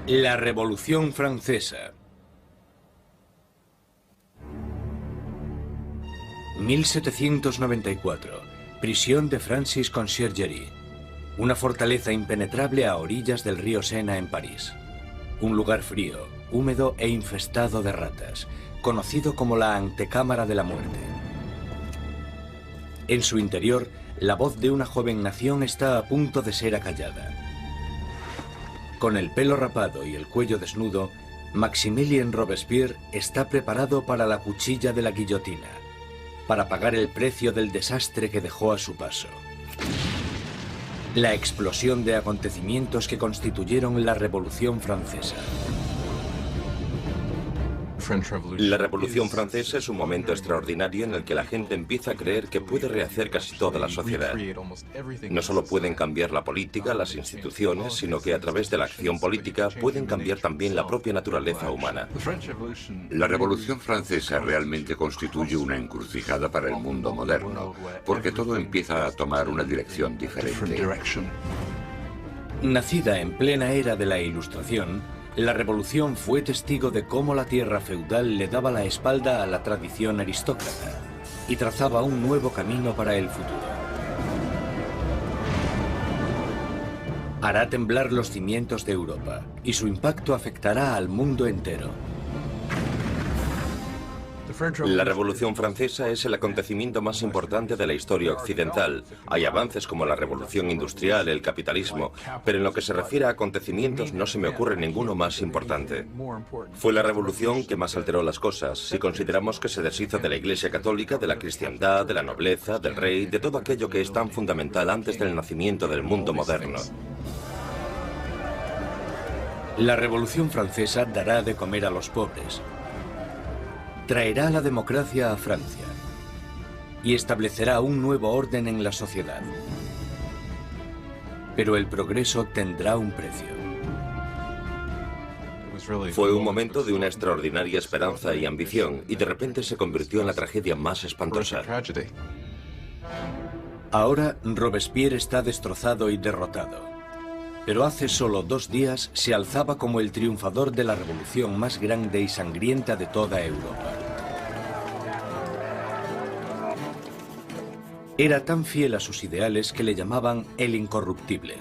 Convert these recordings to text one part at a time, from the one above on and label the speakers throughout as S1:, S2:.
S1: La Revolución Francesa. 1794. Prisión de Francis Conciergerie. Una fortaleza impenetrable a orillas del río Sena en París. Un lugar frío, húmedo e infestado de ratas, conocido como la antecámara de la muerte. En su interior, la voz de una joven nación está a punto de ser acallada. Con el pelo rapado y el cuello desnudo, Maximilien Robespierre está preparado para la cuchilla de la guillotina, para pagar el precio del desastre que dejó a su paso. La explosión de acontecimientos que constituyeron la Revolución Francesa.
S2: La Revolución Francesa es un momento extraordinario en el que la gente empieza a creer que puede rehacer casi toda la sociedad. No solo pueden cambiar la política, las instituciones, sino que a través de la acción política pueden cambiar también la propia naturaleza humana.
S3: La Revolución Francesa realmente constituye una encrucijada para el mundo moderno, porque todo empieza a tomar una dirección diferente.
S1: Nacida en plena era de la Ilustración, la Revolución fue testigo de cómo la tierra feudal le daba la espalda a la tradición aristócrata y trazaba un nuevo camino para el futuro. Hará temblar los cimientos de Europa y su impacto afectará al mundo entero.
S2: La Revolución Francesa es el acontecimiento más importante de la historia occidental. Hay avances como la Revolución Industrial, el capitalismo, pero en lo que se refiere a acontecimientos no se me ocurre ninguno más importante. Fue la revolución que más alteró las cosas, si consideramos que se deshizo de la Iglesia Católica, de la cristiandad, de la nobleza, del rey, de todo aquello que es tan fundamental antes del nacimiento del mundo moderno.
S1: La Revolución Francesa dará de comer a los pobres. Traerá la democracia a Francia y establecerá un nuevo orden en la sociedad. Pero el progreso tendrá un precio.
S2: Fue un momento de una extraordinaria esperanza y ambición, y de repente se convirtió en la tragedia más espantosa.
S1: Ahora Robespierre está destrozado y derrotado. Pero hace solo 2 días se alzaba como el triunfador de la revolución más grande y sangrienta de toda Europa. Era tan fiel a sus ideales que le llamaban el incorruptible.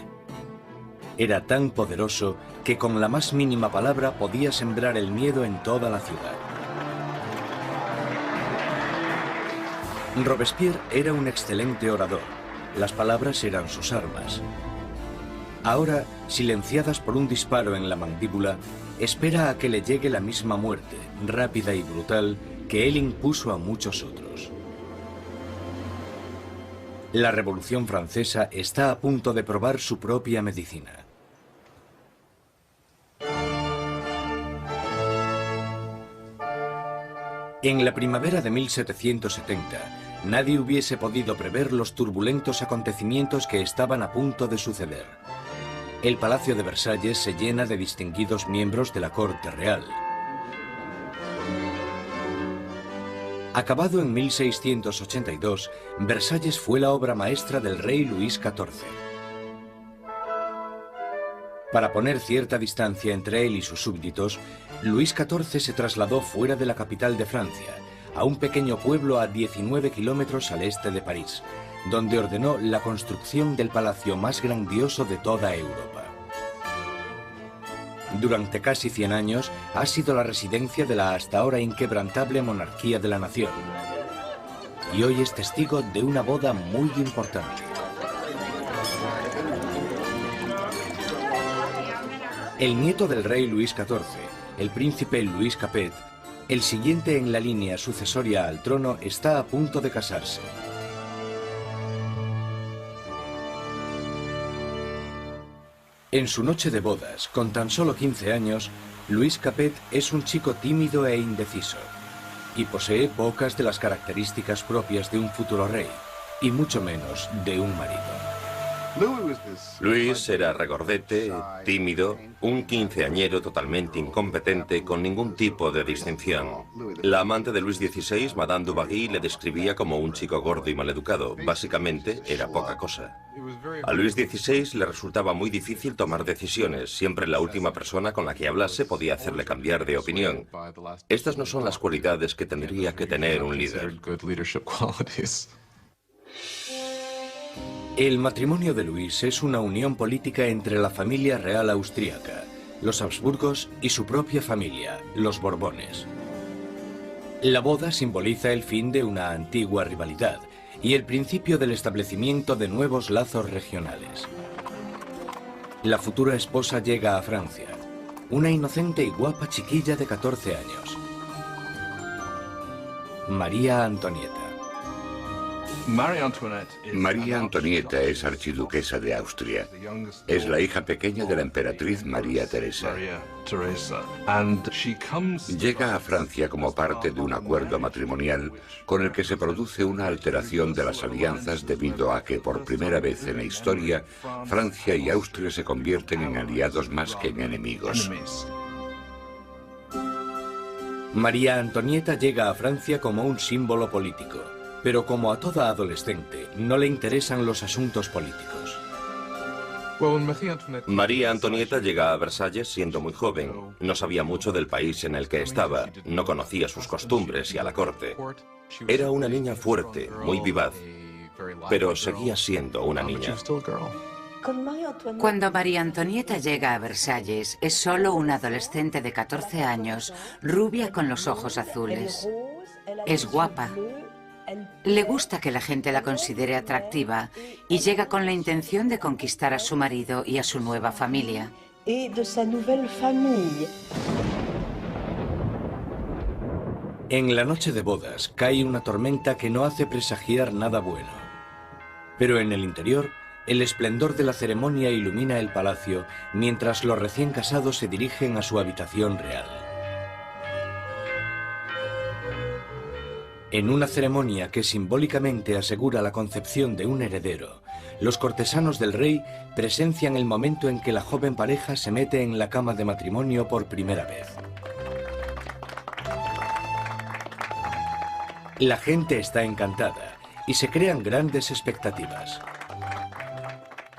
S1: Era tan poderoso que con la más mínima palabra podía sembrar el miedo en toda la ciudad. Robespierre era un excelente orador. Las palabras eran sus armas. Ahora, silenciadas por un disparo en la mandíbula, espera a que le llegue la misma muerte, rápida y brutal, que él impuso a muchos otros. La Revolución Francesa está a punto de probar su propia medicina. En la primavera de 1770, nadie hubiese podido prever los turbulentos acontecimientos que estaban a punto de suceder. El Palacio de Versalles se llena de distinguidos miembros de la corte real. Acabado en 1682, Versalles fue la obra maestra del rey Luis XIV. Para poner cierta distancia entre él y sus súbditos, Luis XIV se trasladó fuera de la capital de Francia, a un pequeño pueblo a 19 kilómetros al este de París, donde ordenó la construcción del palacio más grandioso de toda Europa. Durante casi 100 años ha sido la residencia de la hasta ahora inquebrantable monarquía de la nación. Y hoy es testigo de una boda muy importante. El nieto del rey Luis XIV, el príncipe Louis Capet, el siguiente en la línea sucesoria al trono, está a punto de casarse. En su noche de bodas, con tan solo 15 años, Louis Capet es un chico tímido e indeciso, y posee pocas de las características propias de un futuro rey, y mucho menos de un marido.
S2: Luis era regordete, tímido, un quinceañero totalmente incompetente, con ningún tipo de distinción. La amante de Luis XVI, Madame Dubarry, le describía como un chico gordo y maleducado. Básicamente, era poca cosa. A Luis XVI le resultaba muy difícil tomar decisiones. Siempre la última persona con la que hablase podía hacerle cambiar de opinión. Estas no son las cualidades que tendría que tener un líder.
S1: El matrimonio de Luis es una unión política entre la familia real austríaca, los Habsburgos y su propia familia, los Borbones. La boda simboliza el fin de una antigua rivalidad y el principio del establecimiento de nuevos lazos regionales. La futura esposa llega a Francia, una inocente y guapa chiquilla de 14 años. María Antonieta.
S3: María Antonieta es archiduquesa de Austria. Es la hija pequeña de la emperatriz María Teresa. Llega a Francia como parte de un acuerdo matrimonial con el que se produce una alteración de las alianzas debido a que por primera vez en la historia Francia y Austria se convierten en aliados más que en enemigos.
S1: María Antonieta llega a Francia como un símbolo político. Pero como a toda adolescente, no le interesan los asuntos políticos.
S2: María Antonieta llega a Versalles siendo muy joven. No sabía mucho del país en el que estaba, no conocía sus costumbres y a la corte. Era una niña fuerte, muy vivaz, pero seguía siendo una niña.
S4: Cuando María Antonieta llega a Versalles, es solo una adolescente de 14 años, rubia con los ojos azules. Es guapa. Le gusta que la gente la considere atractiva y llega con la intención de conquistar a su marido y a su nueva familia.
S1: En la noche de bodas cae una tormenta que no hace presagiar nada bueno. Pero en el interior, el esplendor de la ceremonia ilumina el palacio mientras los recién casados se dirigen a su habitación real. En una ceremonia que simbólicamente asegura la concepción de un heredero, los cortesanos del rey presencian el momento en que la joven pareja se mete en la cama de matrimonio por primera vez. La gente está encantada y se crean grandes expectativas.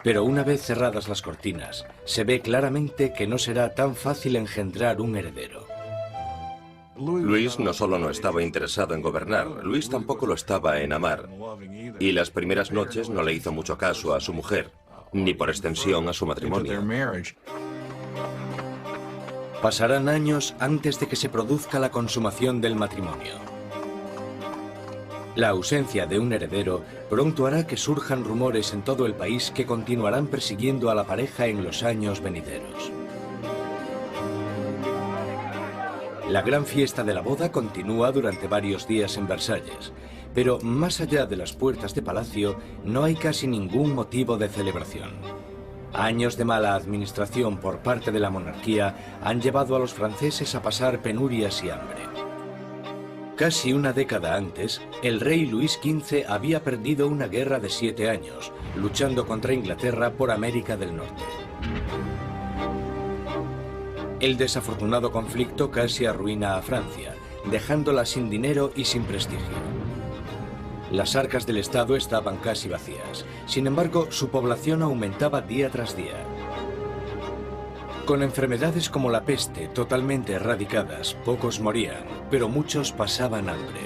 S1: Pero una vez cerradas las cortinas, se ve claramente que no será tan fácil engendrar un heredero.
S2: Luis no solo no estaba interesado en gobernar, Luis tampoco lo estaba en amar. Y las primeras noches no le hizo mucho caso a su mujer, ni por extensión a su matrimonio.
S1: Pasarán años antes de que se produzca la consumación del matrimonio. La ausencia de un heredero pronto hará que surjan rumores en todo el país que continuarán persiguiendo a la pareja en los años venideros. La gran fiesta de la boda continúa durante varios días en Versalles, pero más allá de las puertas de palacio no hay casi ningún motivo de celebración. Años de mala administración por parte de la monarquía han llevado a los franceses a pasar penurias y hambre. Casi una década antes, el rey Luis XV había perdido una guerra de 7 años, luchando contra Inglaterra por América del Norte. El desafortunado conflicto casi arruina a Francia, dejándola sin dinero y sin prestigio. Las arcas del Estado estaban casi vacías. Sin embargo, su población aumentaba día tras día. Con enfermedades como la peste totalmente erradicadas, pocos morían, pero muchos pasaban hambre.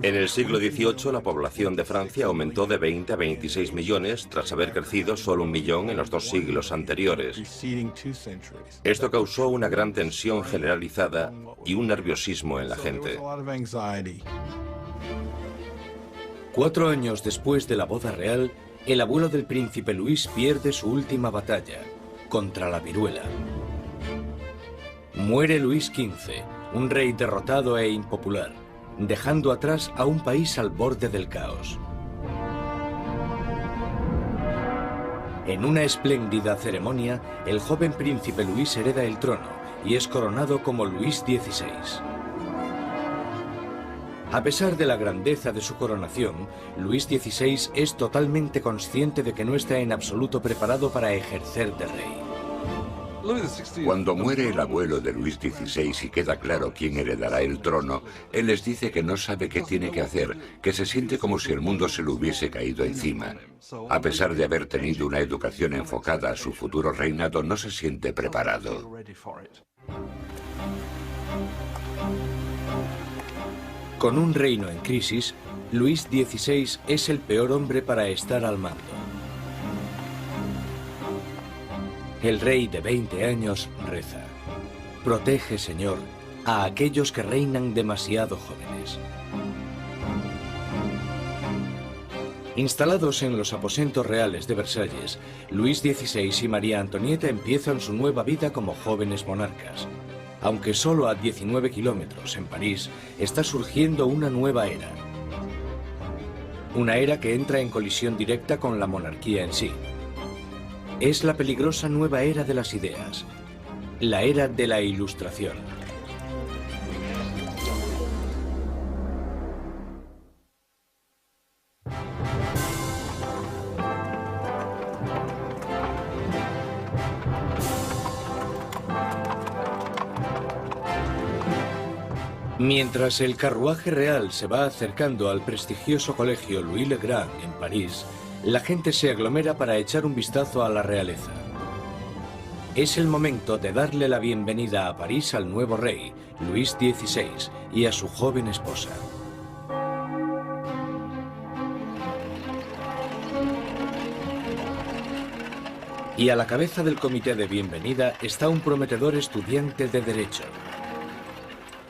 S2: En el siglo XVIII, la población de Francia aumentó de 20 a 26 millones tras haber crecido solo 1 millón en los 2 siglos anteriores. Esto causó una gran tensión generalizada y un nerviosismo en la gente.
S1: 4 años después de la boda real, el abuelo del príncipe Luis pierde su última batalla, contra la viruela. Muere Luis XV, un rey derrotado e impopular, dejando atrás a un país al borde del caos. En una espléndida ceremonia, el joven príncipe Luis hereda el trono y es coronado como Luis XVI. A pesar de la grandeza de su coronación, Luis XVI es totalmente consciente de que no está en absoluto preparado para ejercer de rey.
S3: Cuando muere el abuelo de Luis XVI y queda claro quién heredará el trono, él les dice que no sabe qué tiene que hacer, que se siente como si el mundo se le hubiese caído encima. A pesar de haber tenido una educación enfocada a su futuro reinado, no se siente preparado.
S1: Con un reino en crisis, Luis XVI es el peor hombre para estar al mando. El rey de 20 años reza: protege, Señor, a aquellos que reinan demasiado jóvenes. Instalados en los aposentos reales de Versalles, Luis XVI y María Antonieta empiezan su nueva vida como jóvenes monarcas. Aunque solo a 19 kilómetros en París, está surgiendo una nueva era. Una era que entra en colisión directa con la monarquía en sí. Es la peligrosa nueva era de las ideas, la era de la Ilustración. Mientras el carruaje real se va acercando al prestigioso colegio Louis le Grand en París, la gente se aglomera para echar un vistazo a la realeza. Es el momento de darle la bienvenida a París al nuevo rey, Luis XVI, y a su joven esposa. Y a la cabeza del comité de bienvenida está un prometedor estudiante de Derecho,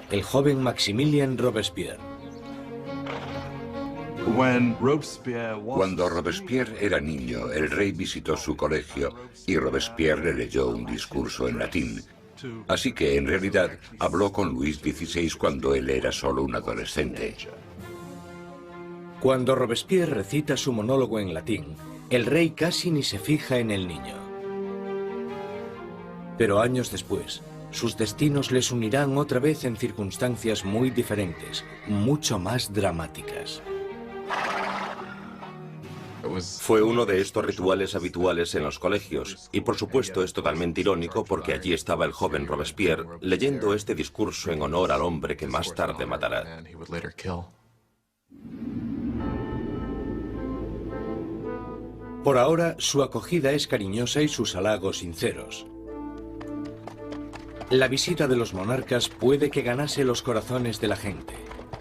S1: el joven Maximilien Robespierre.
S3: Cuando Robespierre era niño, el rey visitó su colegio y Robespierre le leyó un discurso en latín. Así que, en realidad, habló con Luis XVI cuando él era solo un adolescente.
S1: Cuando Robespierre recita su monólogo en latín, el rey casi ni se fija en el niño. Pero años después, sus destinos les unirán otra vez en circunstancias muy diferentes, mucho más dramáticas.
S2: Fue uno de estos rituales habituales en los colegios, y por supuesto es totalmente irónico porque allí estaba el joven Robespierre leyendo este discurso en honor al hombre que más tarde matará.
S1: Por ahora, su acogida es cariñosa y sus halagos sinceros. La visita de los monarcas puede que ganase los corazones de la gente,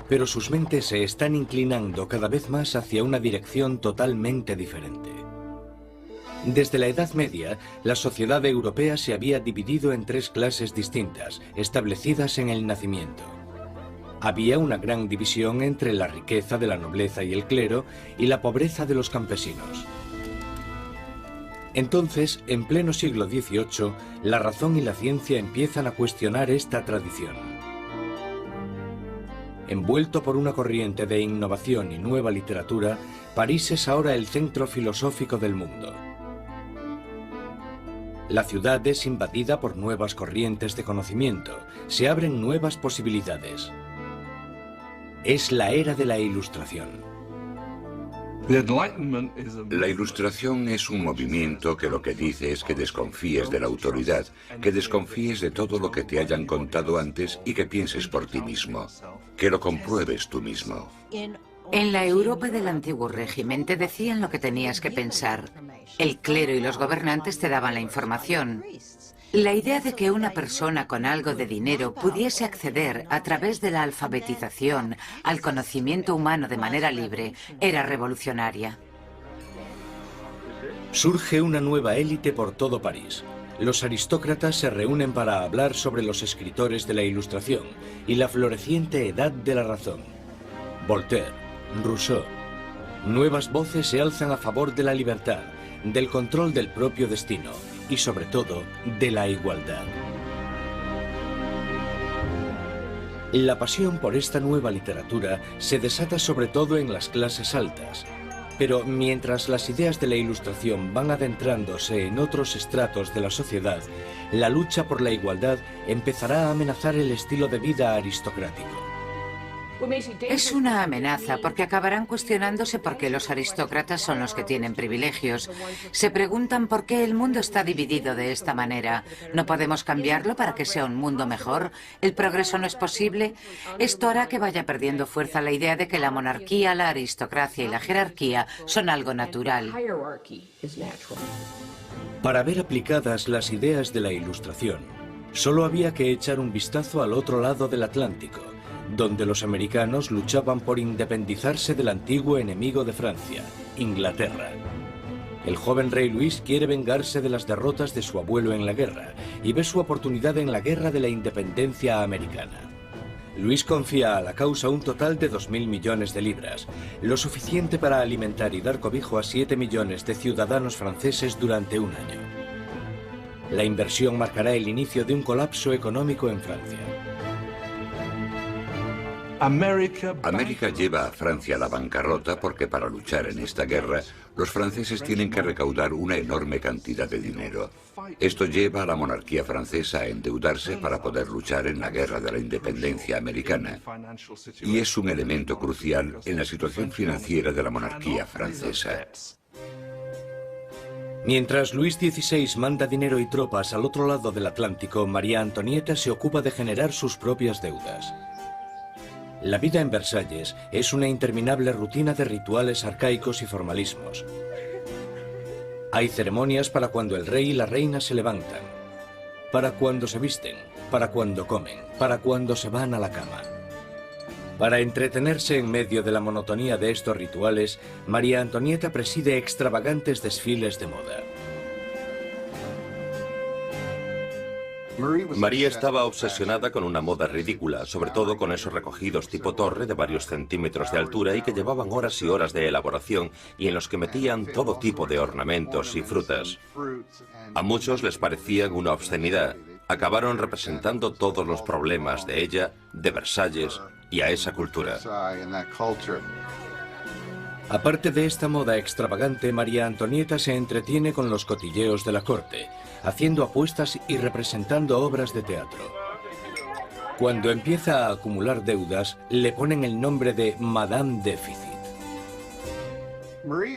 S1: pero sus mentes se están inclinando cada vez más hacia una dirección totalmente diferente. Desde la Edad Media, la sociedad europea se había dividido en tres clases distintas, establecidas en el nacimiento. Había una gran división entre la riqueza de la nobleza y el clero y la pobreza de los campesinos. Entonces, en pleno siglo XVIII, la razón y la ciencia empiezan a cuestionar esta tradición. Envuelto por una corriente de innovación y nueva literatura, París es ahora el centro filosófico del mundo. La ciudad es invadida por nuevas corrientes de conocimiento, se abren nuevas posibilidades. Es la era de la Ilustración.
S3: La Ilustración es un movimiento que lo que dice es que desconfíes de la autoridad, que desconfíes de todo lo que te hayan contado antes y que pienses por ti mismo, que lo compruebes tú mismo.
S4: En la Europa del antiguo régimen te decían lo que tenías que pensar. El clero y los gobernantes te daban la información. La idea de que una persona con algo de dinero pudiese acceder a través de la alfabetización al conocimiento humano de manera libre era revolucionaria.
S1: Surge una nueva élite por todo París. Los aristócratas se reúnen para hablar sobre los escritores de la Ilustración y la floreciente edad de la razón. Voltaire, Rousseau. Nuevas voces se alzan a favor de la libertad, del control del propio destino y, sobre todo, de la igualdad. La pasión por esta nueva literatura se desata sobre todo en las clases altas. Pero mientras las ideas de la Ilustración van adentrándose en otros estratos de la sociedad, la lucha por la igualdad empezará a amenazar el estilo de vida aristocrático.
S4: Es una amenaza porque acabarán cuestionándose por qué los aristócratas son los que tienen privilegios. Se preguntan por qué el mundo está dividido de esta manera. ¿No podemos cambiarlo para que sea un mundo mejor? ¿El progreso no es posible? Esto hará que vaya perdiendo fuerza la idea de que la monarquía, la aristocracia y la jerarquía son algo natural.
S1: Para ver aplicadas las ideas de la Ilustración, solo había que echar un vistazo al otro lado del Atlántico, donde los americanos luchaban por independizarse del antiguo enemigo de Francia, Inglaterra. El joven rey Luis quiere vengarse de las derrotas de su abuelo en la guerra y ve su oportunidad en la guerra de la independencia americana. Luis confía a la causa un total de 2.000 millones de libras, lo suficiente para alimentar y dar cobijo a 7 millones de ciudadanos franceses durante un año. La inversión marcará el inicio de un colapso económico en Francia.
S3: América lleva a Francia a la bancarrota porque para luchar en esta guerra, los franceses tienen que recaudar una enorme cantidad de dinero. Esto lleva a la monarquía francesa a endeudarse para poder luchar en la guerra de la independencia americana. Y es un elemento crucial en la situación financiera de la monarquía francesa.
S1: Mientras Luis XVI manda dinero y tropas al otro lado del Atlántico, María Antonieta se ocupa de generar sus propias deudas. La vida en Versalles es una interminable rutina de rituales arcaicos y formalismos. Hay ceremonias para cuando el rey y la reina se levantan, para cuando se visten, para cuando comen, para cuando se van a la cama. Para entretenerse en medio de la monotonía de estos rituales, María Antonieta preside extravagantes desfiles de moda.
S2: María estaba obsesionada con una moda ridícula, sobre todo con esos recogidos tipo torre de varios centímetros de altura y que llevaban horas y horas de elaboración y en los que metían todo tipo de ornamentos y frutas. A muchos les parecían una obscenidad. Acabaron representando todos los problemas de ella, de Versalles y a esa cultura.
S1: Aparte de esta moda extravagante, María Antonieta se entretiene con los cotilleos de la corte, haciendo apuestas y representando obras de teatro. Cuando empieza a acumular deudas, le ponen el nombre de Madame Déficit.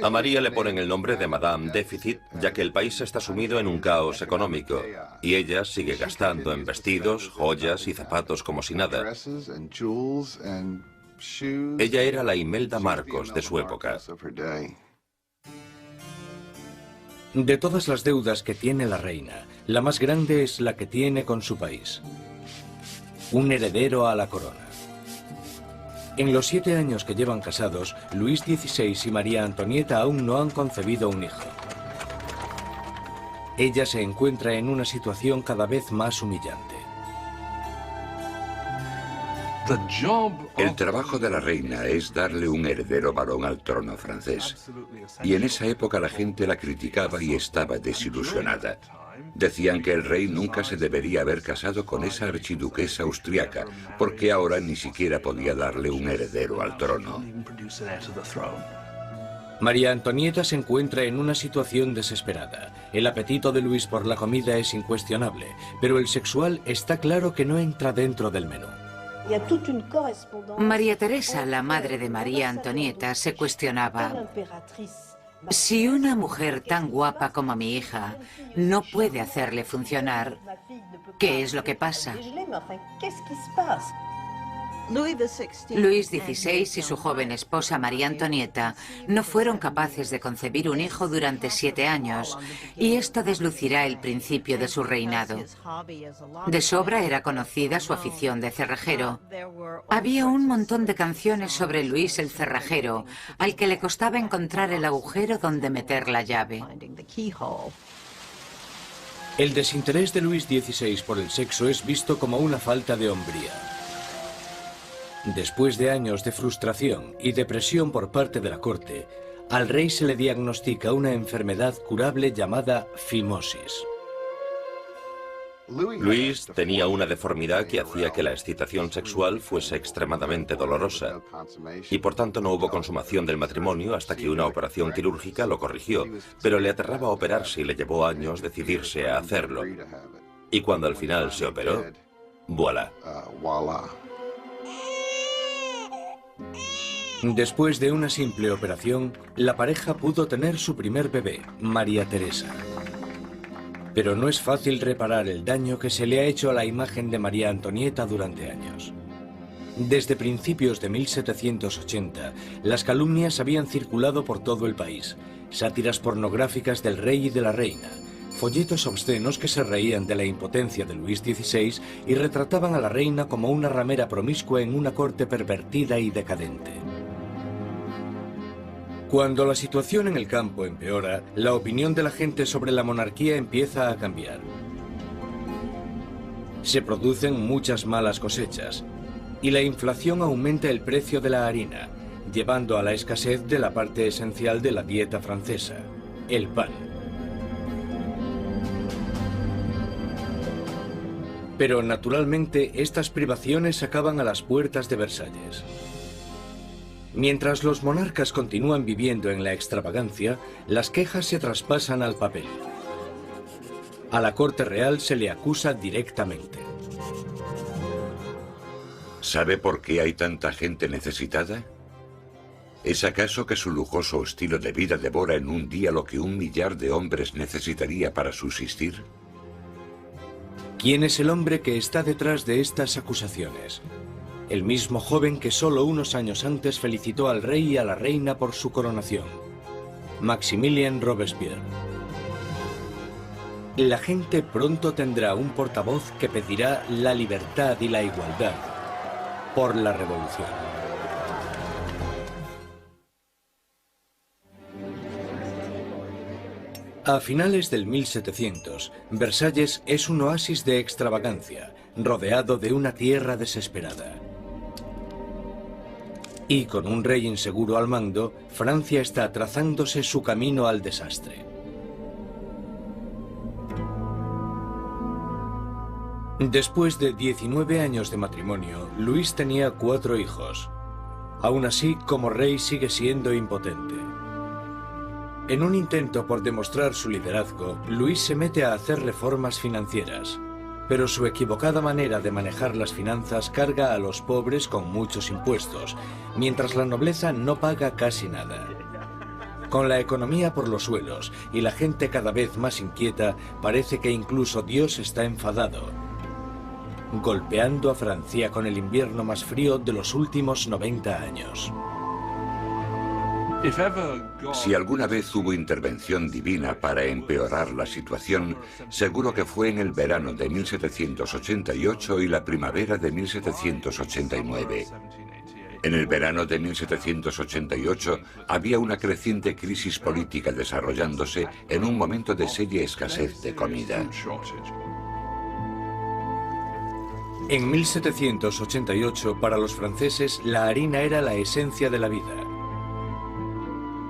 S2: A María le ponen el nombre de Madame Déficit, ya que el país está sumido en un caos económico, y ella sigue gastando en vestidos, joyas y zapatos como si nada. Ella era la Imelda Marcos de su época.
S1: De todas las deudas que tiene la reina, la más grande es la que tiene con su país. Un heredero a la corona. En los 7 años que llevan casados, Luis XVI y María Antonieta aún no han concebido un hijo. Ella se encuentra en una situación cada vez más humillante.
S3: El trabajo de la reina es darle un heredero varón al trono francés. Y en esa época la gente la criticaba y estaba desilusionada. Decían que el rey nunca se debería haber casado con esa archiduquesa austriaca, porque ahora ni siquiera podía darle un heredero al trono.
S1: María Antonieta se encuentra en una situación desesperada. El apetito de Luis por la comida es incuestionable, pero el sexual está claro que no entra dentro del menú.
S4: María Teresa, la madre de María Antonieta, se cuestionaba: si una mujer tan guapa como mi hija no puede hacerle funcionar, ¿qué es lo que pasa? Luis XVI y su joven esposa María Antonieta no fueron capaces de concebir un hijo durante 7 años, y esto deslucirá el principio de su reinado. De sobra era conocida su afición de cerrajero. Había un montón de canciones sobre Luis el cerrajero, al que le costaba encontrar el agujero donde meter la llave.
S1: El desinterés de Luis XVI por el sexo es visto como una falta de hombría. Después de años de frustración y depresión por parte de la corte, al rey se le diagnostica una enfermedad curable llamada fimosis.
S2: Luis tenía una deformidad que hacía que la excitación sexual fuese extremadamente dolorosa, y por tanto no hubo consumación del matrimonio hasta que una operación quirúrgica lo corrigió, pero le aterraba operarse y le llevó años decidirse a hacerlo. Y cuando al final se operó, voilà.
S1: Después de una simple operación, la pareja pudo tener su primer bebé, María Teresa. Pero no es fácil reparar el daño que se le ha hecho a la imagen de María Antonieta durante años. Desde principios de 1780, las calumnias habían circulado por todo el país. Sátiras pornográficas del rey y de la reina, folletos obscenos que se reían de la impotencia de Luis XVI y retrataban a la reina como una ramera promiscua en una corte pervertida y decadente. Cuando la situación en el campo empeora, la opinión de la gente sobre la monarquía empieza a cambiar. Se producen muchas malas cosechas y la inflación aumenta el precio de la harina, llevando a la escasez de la parte esencial de la dieta francesa, el pan. Pero naturalmente estas privaciones acaban a las puertas de Versalles. Mientras los monarcas continúan viviendo en la extravagancia, las quejas se traspasan al papel. A la corte real se le acusa directamente.
S3: ¿Sabe por qué hay tanta gente necesitada? ¿Es acaso que su lujoso estilo de vida devora en un día lo que 1 millar de hombres necesitaría para subsistir?
S1: ¿Quién es el hombre que está detrás de estas acusaciones? El mismo joven que solo unos años antes felicitó al rey y a la reina por su coronación, Maximilien Robespierre. La gente pronto tendrá un portavoz que pedirá la libertad y la igualdad por la revolución. A finales del 1700, Versalles es un oasis de extravagancia, rodeado de una tierra desesperada. Y con un rey inseguro al mando, Francia está trazándose su camino al desastre. Después de 19 años de matrimonio, Luis tenía 4 hijos. Aún así, como rey sigue siendo impotente. En un intento por demostrar su liderazgo, Luis se mete a hacer reformas financieras. Pero su equivocada manera de manejar las finanzas carga a los pobres con muchos impuestos, mientras la nobleza no paga casi nada. Con la economía por los suelos y la gente cada vez más inquieta, parece que incluso Dios está enfadado, golpeando a Francia con el invierno más frío de los últimos 90 años.
S3: Si alguna vez hubo intervención divina para empeorar la situación, seguro que fue en el verano de 1788 y la primavera de 1789. En el verano de 1788 había una creciente crisis política desarrollándose en un momento de seria escasez de comida.
S1: En 1788, para los franceses, la harina era la esencia de la vida.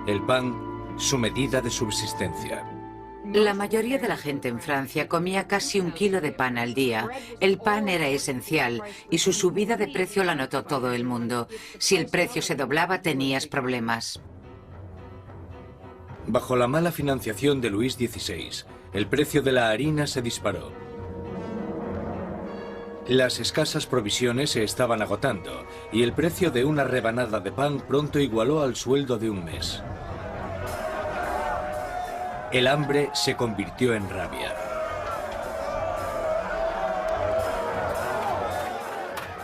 S1: El pan, su medida de subsistencia.
S4: La mayoría de la gente en Francia comía casi 1 kilo de pan al día. El pan era esencial y su subida de precio la notó todo el mundo. Si el precio se doblaba, tenías problemas.
S1: Bajo la mala financiación de Luis XVI, el precio de la harina se disparó. Las escasas provisiones se estaban agotando y el precio de una rebanada de pan pronto igualó al sueldo de un mes. El hambre se convirtió en rabia.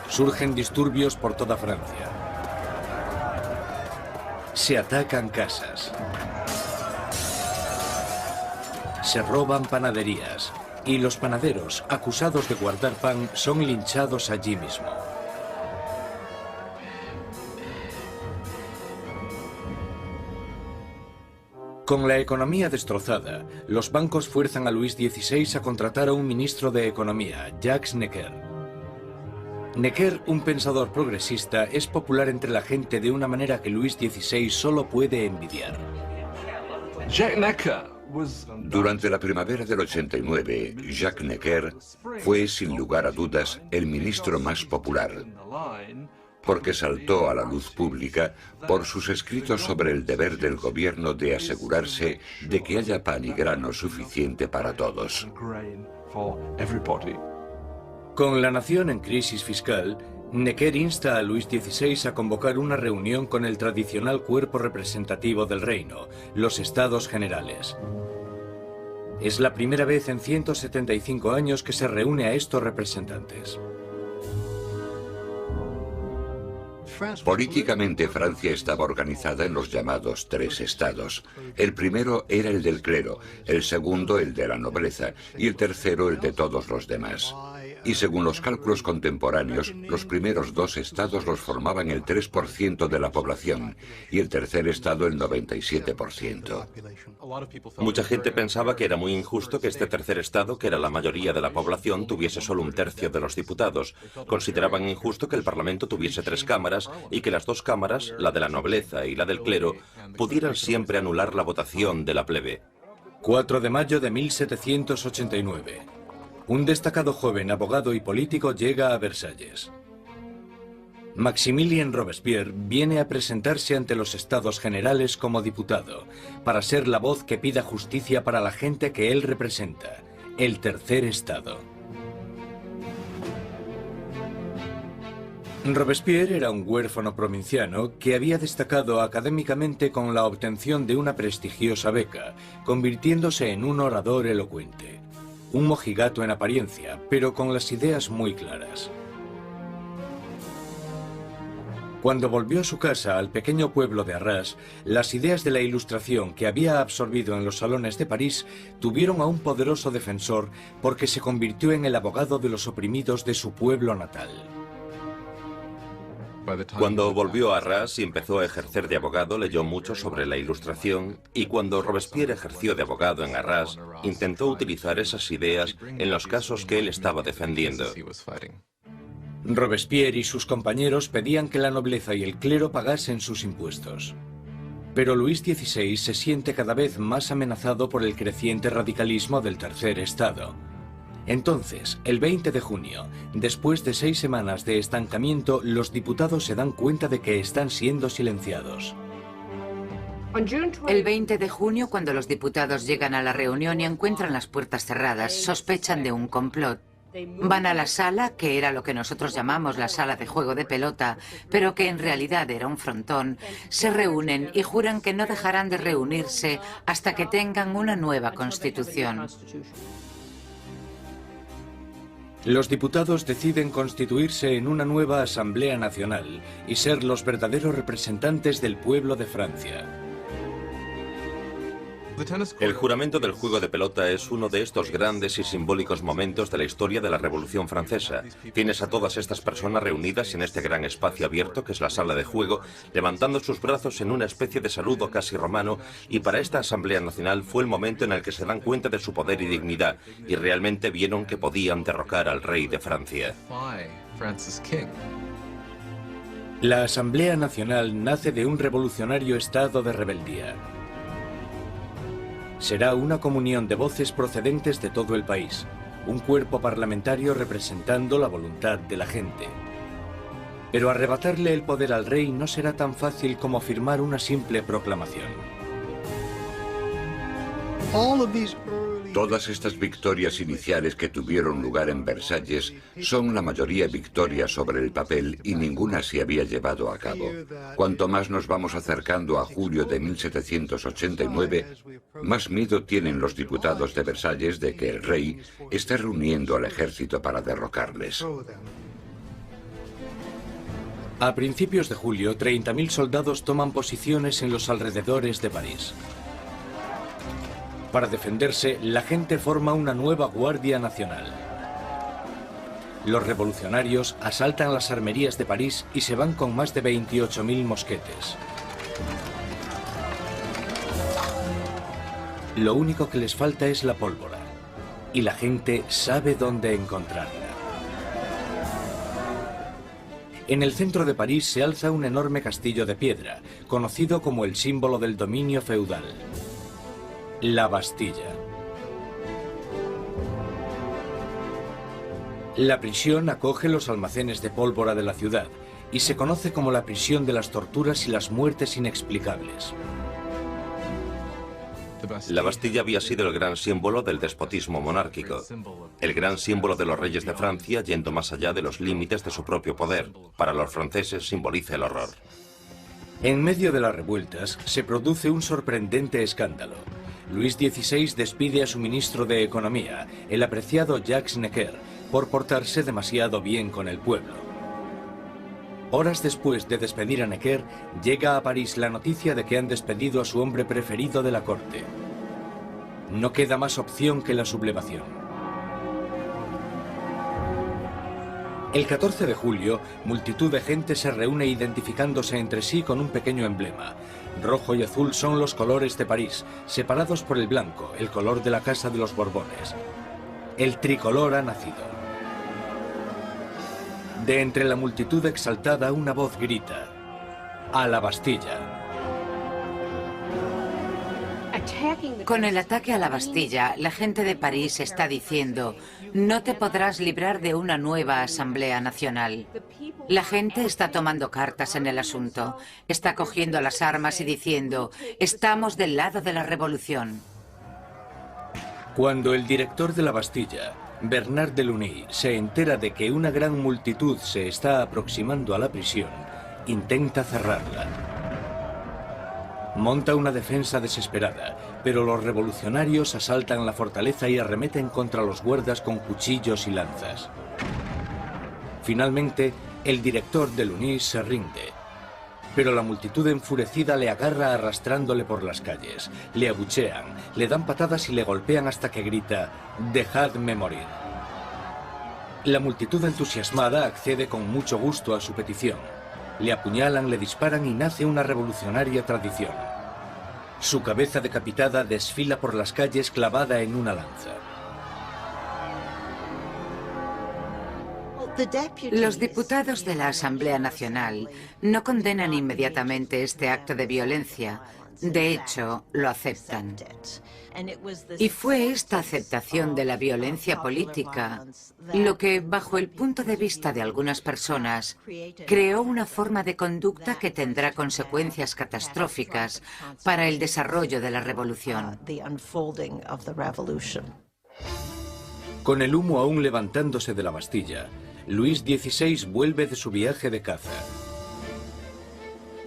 S1: Surgen disturbios por toda Francia. Se atacan casas. Se roban panaderías. Y los panaderos, acusados de guardar pan, son linchados allí mismo. Con la economía destrozada, los bancos fuerzan a Luis XVI a contratar a un ministro de Economía, Jacques Necker. Necker, un pensador progresista, es popular entre la gente de una manera que Luis XVI solo puede envidiar.
S3: Durante la primavera del 89, Jacques Necker fue, sin lugar a dudas, el ministro más popular, porque saltó a la luz pública por sus escritos sobre el deber del gobierno de asegurarse de que haya pan y grano suficiente para todos.
S1: Con la nación en crisis fiscal, Necker insta a Luis XVI a convocar una reunión con el tradicional cuerpo representativo del reino, los Estados Generales. Es la primera vez en 175 años que se reúne a estos representantes.
S3: Políticamente, Francia estaba organizada en los llamados tres estados. El primero era el del clero, el segundo el de la nobleza y el tercero el de todos los demás. Y según los cálculos contemporáneos, los primeros dos estados los formaban el 3% de la población y el tercer estado el 97%.
S2: Mucha gente pensaba que era muy injusto que este tercer estado, que era la mayoría de la población, tuviese solo un tercio de los diputados. Consideraban injusto que el Parlamento tuviese 3 cámaras y que las 2 cámaras, la de la nobleza y la del clero, pudieran siempre anular la votación de la plebe.
S1: 4 de mayo de 1789. Un destacado joven abogado y político llega a Versalles. Maximilien Robespierre viene a presentarse ante los Estados Generales como diputado, para ser la voz que pida justicia para la gente que él representa, el tercer estado. Robespierre era un huérfano provinciano que había destacado académicamente con la obtención de una prestigiosa beca, convirtiéndose en un orador elocuente. Un mojigato en apariencia, pero con las ideas muy claras. Cuando volvió a su casa, al pequeño pueblo de Arras, las ideas de la Ilustración que había absorbido en los salones de París tuvieron a un poderoso defensor porque se convirtió en el abogado de los oprimidos de su pueblo natal.
S2: Cuando volvió a Arras y empezó a ejercer de abogado, leyó mucho sobre la Ilustración, y cuando Robespierre ejerció de abogado en Arras, intentó utilizar esas ideas en los casos que él estaba defendiendo.
S1: Robespierre y sus compañeros pedían que la nobleza y el clero pagasen sus impuestos. Pero Luis XVI se siente cada vez más amenazado por el creciente radicalismo del tercer estado. Entonces, el 20 de junio, después de 6 semanas de estancamiento, los diputados se dan cuenta de que están siendo silenciados.
S4: El 20 de junio, cuando los diputados llegan a la reunión y encuentran las puertas cerradas, sospechan de un complot. Van a la sala, que era lo que nosotros llamamos la sala de juego de pelota, pero que en realidad era un frontón, se reúnen y juran que no dejarán de reunirse hasta que tengan una nueva constitución.
S1: Los diputados deciden constituirse en una nueva Asamblea Nacional y ser los verdaderos representantes del pueblo de Francia.
S2: El juramento del juego de pelota es uno de estos grandes y simbólicos momentos de la historia de la Revolución Francesa. Tienes a todas estas personas reunidas en este gran espacio abierto que es la sala de juego, levantando sus brazos en una especie de saludo casi romano, y para esta Asamblea Nacional fue el momento en el que se dan cuenta de su poder y dignidad, y realmente vieron que podían derrocar al rey de Francia.
S1: La Asamblea Nacional nace de un revolucionario estado de rebeldía. Será una comunión de voces procedentes de todo el país, un cuerpo parlamentario representando la voluntad de la gente. Pero arrebatarle el poder al rey no será tan fácil como firmar una simple proclamación.
S3: Todas estas victorias iniciales que tuvieron lugar en Versalles son la mayoría victorias sobre el papel y ninguna se había llevado a cabo. Cuanto más nos vamos acercando a julio de 1789, más miedo tienen los diputados de Versalles de que el rey esté reuniendo al ejército para derrocarles.
S1: A principios de julio, 30.000 soldados toman posiciones en los alrededores de París. Para defenderse, la gente forma una nueva Guardia Nacional. Los revolucionarios asaltan las armerías de París y se van con más de 28.000 mosquetes. Lo único que les falta es la pólvora, y la gente sabe dónde encontrarla. En el centro de París se alza un enorme castillo de piedra, conocido como el símbolo del dominio feudal. La Bastilla. La prisión acoge los almacenes de pólvora de la ciudad y se conoce como la prisión de las torturas y las muertes inexplicables.
S2: La Bastilla había sido el gran símbolo del despotismo monárquico, el gran símbolo de los reyes de Francia yendo más allá de los límites de su propio poder. Para los franceses simboliza el horror.
S1: En medio de las revueltas se produce un sorprendente escándalo. Luis XVI despide a su ministro de Economía, el apreciado Jacques Necker, por portarse demasiado bien con el pueblo. Horas después de despedir a Necker, llega a París la noticia de que han despedido a su hombre preferido de la corte. No queda más opción que la sublevación. El 14 de julio, multitud de gente se reúne identificándose entre sí con un pequeño emblema. Rojo y azul son los colores de París, separados por el blanco, el color de la Casa de los Borbones. El tricolor ha nacido. De entre la multitud exaltada, una voz grita: ¡A la Bastilla!
S4: Con el ataque a la Bastilla, la gente de París está diciendo: no te podrás librar de una nueva Asamblea Nacional. La gente está tomando cartas en el asunto, está cogiendo las armas y diciendo: estamos del lado de la revolución.
S1: Cuando el director de la Bastilla, Bernard de Luynes, se entera de que una gran multitud se está aproximando a la prisión, intenta cerrarla. Monta una defensa desesperada, pero los revolucionarios asaltan la fortaleza y arremeten contra los guardas con cuchillos y lanzas. Finalmente, el director de Luynes se rinde, pero la multitud enfurecida le agarra arrastrándole por las calles, le abuchean, le dan patadas y le golpean hasta que grita: «¡Dejadme morir!». La multitud entusiasmada accede con mucho gusto a su petición. Le apuñalan, le disparan y nace una revolucionaria tradición. Su cabeza decapitada desfila por las calles clavada en una lanza.
S4: Los diputados de la Asamblea Nacional no condenan inmediatamente este acto de violencia. De hecho, lo aceptan. Y fue esta aceptación de la violencia política lo que, bajo el punto de vista de algunas personas, creó una forma de conducta que tendrá consecuencias catastróficas para el desarrollo de la revolución.
S1: Con el humo aún levantándose de la Bastilla, Luis XVI vuelve de su viaje de caza.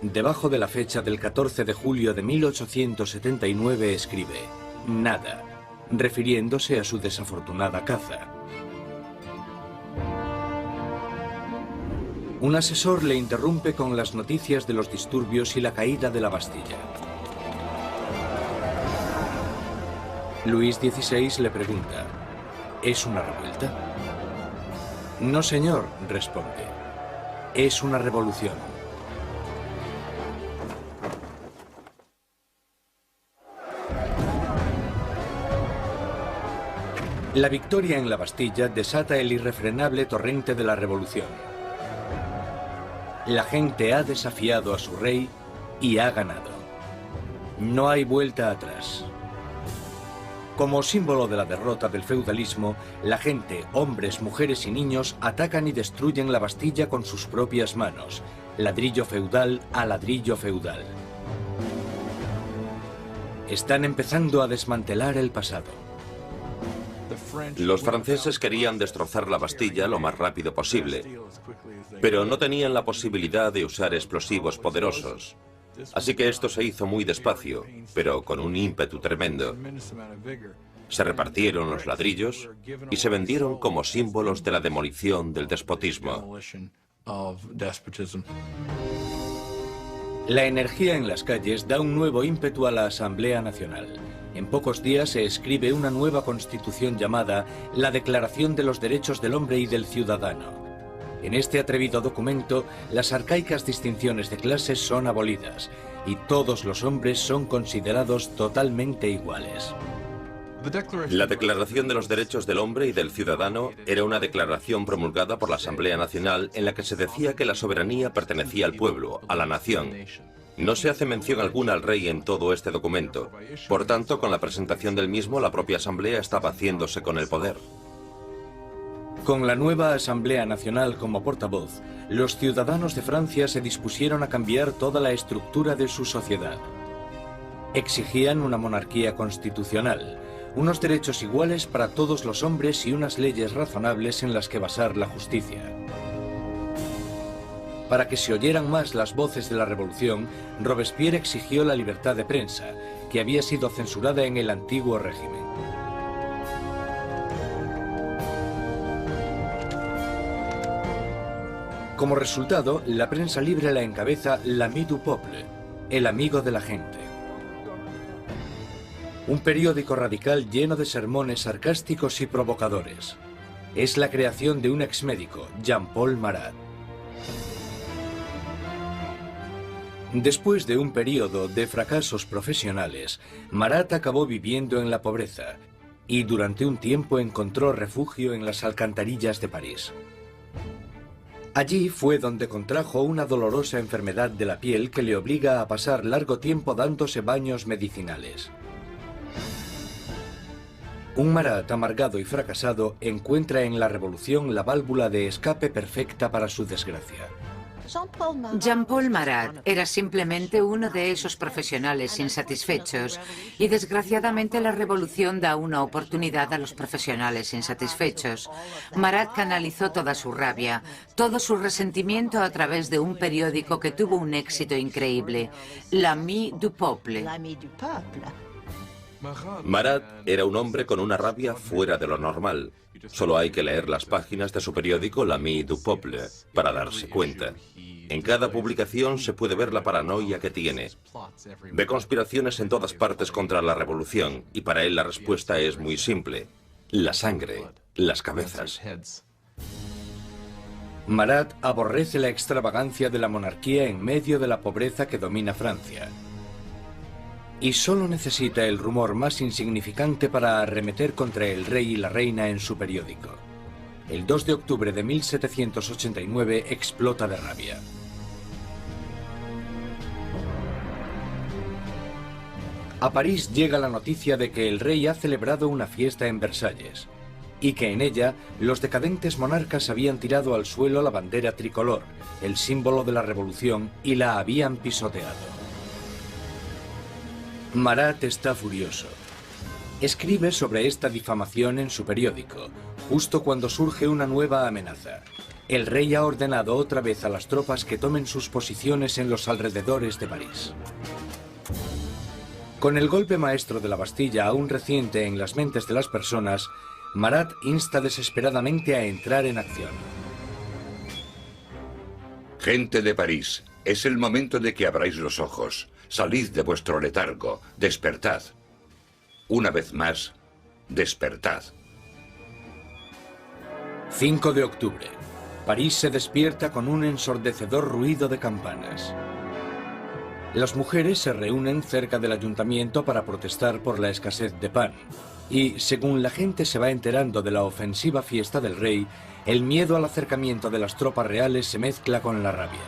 S1: Debajo de la fecha del 14 de julio de 1879 escribe: «Nada», refiriéndose a su desafortunada caza. Un asesor le interrumpe con las noticias de los disturbios y la caída de la Bastilla. Luis XVI le pregunta: ¿es una revuelta? «No, señor», responde. «Es una revolución». La victoria en la Bastilla desata el irrefrenable torrente de la revolución. La gente ha desafiado a su rey y ha ganado. No hay vuelta atrás. Como símbolo de la derrota del feudalismo, la gente, hombres, mujeres y niños, atacan y destruyen la Bastilla con sus propias manos, ladrillo feudal a ladrillo feudal. Están empezando a desmantelar el pasado.
S2: Los franceses querían destrozar la Bastilla lo más rápido posible, pero no tenían la posibilidad de usar explosivos poderosos. Así que esto se hizo muy despacio, pero con un ímpetu tremendo. Se repartieron los ladrillos y se vendieron como símbolos de la demolición del despotismo.
S1: La energía en las calles da un nuevo ímpetu a la Asamblea Nacional. En pocos días se escribe una nueva constitución llamada la Declaración de los Derechos del Hombre y del Ciudadano. En este atrevido documento, las arcaicas distinciones de clases son abolidas y todos los hombres son considerados totalmente iguales.
S2: La Declaración de los Derechos del Hombre y del Ciudadano era una declaración promulgada por la Asamblea Nacional en la que se decía que la soberanía pertenecía al pueblo, a la nación. No se hace mención alguna al rey en todo este documento. Por tanto, con la presentación del mismo, la propia Asamblea estaba haciéndose con el poder.
S1: Con la nueva Asamblea Nacional como portavoz, los ciudadanos de Francia se dispusieron a cambiar toda la estructura de su sociedad. Exigían una monarquía constitucional, unos derechos iguales para todos los hombres y unas leyes razonables en las que basar la justicia. Para que se oyeran más las voces de la revolución, Robespierre exigió la libertad de prensa, que había sido censurada en el antiguo régimen. Como resultado, la prensa libre la encabeza l'ami du peuple, el amigo de la gente. Un periódico radical lleno de sermones sarcásticos y provocadores. Es la creación de un exmédico, Jean-Paul Marat. Después de un periodo de fracasos profesionales, Marat acabó viviendo en la pobreza y durante un tiempo encontró refugio en las alcantarillas de París. Allí fue donde contrajo una dolorosa enfermedad de la piel que le obliga a pasar largo tiempo dándose baños medicinales. Un Marat amargado y fracasado encuentra en la revolución la válvula de escape perfecta para su desgracia.
S4: Jean-Paul Marat era simplemente uno de esos profesionales insatisfechos y desgraciadamente la revolución da una oportunidad a los profesionales insatisfechos. Marat canalizó toda su rabia, todo su resentimiento a través de un periódico que tuvo un éxito increíble, l'ami du peuple.
S2: Marat era un hombre con una rabia fuera de lo normal. Solo hay que leer las páginas de su periódico l'ami du peuple para darse cuenta. En cada publicación se puede ver la paranoia que tiene. Ve conspiraciones en todas partes contra la revolución y para él la respuesta es muy simple. La sangre, las cabezas.
S1: Marat aborrece la extravagancia de la monarquía en medio de la pobreza que domina Francia. Y solo necesita el rumor más insignificante para arremeter contra el rey y la reina en su periódico. El 2 de octubre de 1789 explota de rabia. A París llega la noticia de que el rey ha celebrado una fiesta en Versalles y que en ella los decadentes monarcas habían tirado al suelo la bandera tricolor, el símbolo de la revolución, y la habían pisoteado. Marat está furioso. Escribe sobre esta difamación en su periódico, justo cuando surge una nueva amenaza. El rey ha ordenado otra vez a las tropas que tomen sus posiciones en los alrededores de París. Con el golpe maestro de la Bastilla aún reciente en las mentes de las personas, Marat insta desesperadamente a entrar en acción.
S3: Gente de París, es el momento de que abráis los ojos. Salid de vuestro letargo, despertad. Una vez más, despertad.
S1: 5 de octubre. París se despierta con un ensordecedor ruido de campanas. Las mujeres se reúnen cerca del ayuntamiento para protestar por la escasez de pan. Y, según la gente se va enterando de la ofensiva fiesta del rey, el miedo al acercamiento de las tropas reales se mezcla con la rabia.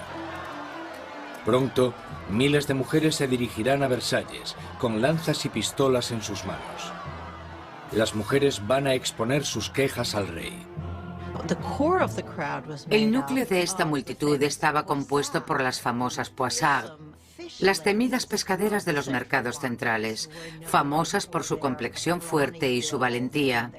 S1: Pronto, miles de mujeres se dirigirán a Versalles, con lanzas y pistolas en sus manos. Las mujeres van a exponer sus quejas al rey.
S4: El núcleo de esta multitud estaba compuesto por las famosas poissardes, las temidas pescaderas de los mercados centrales, famosas por su complexión fuerte y su valentía.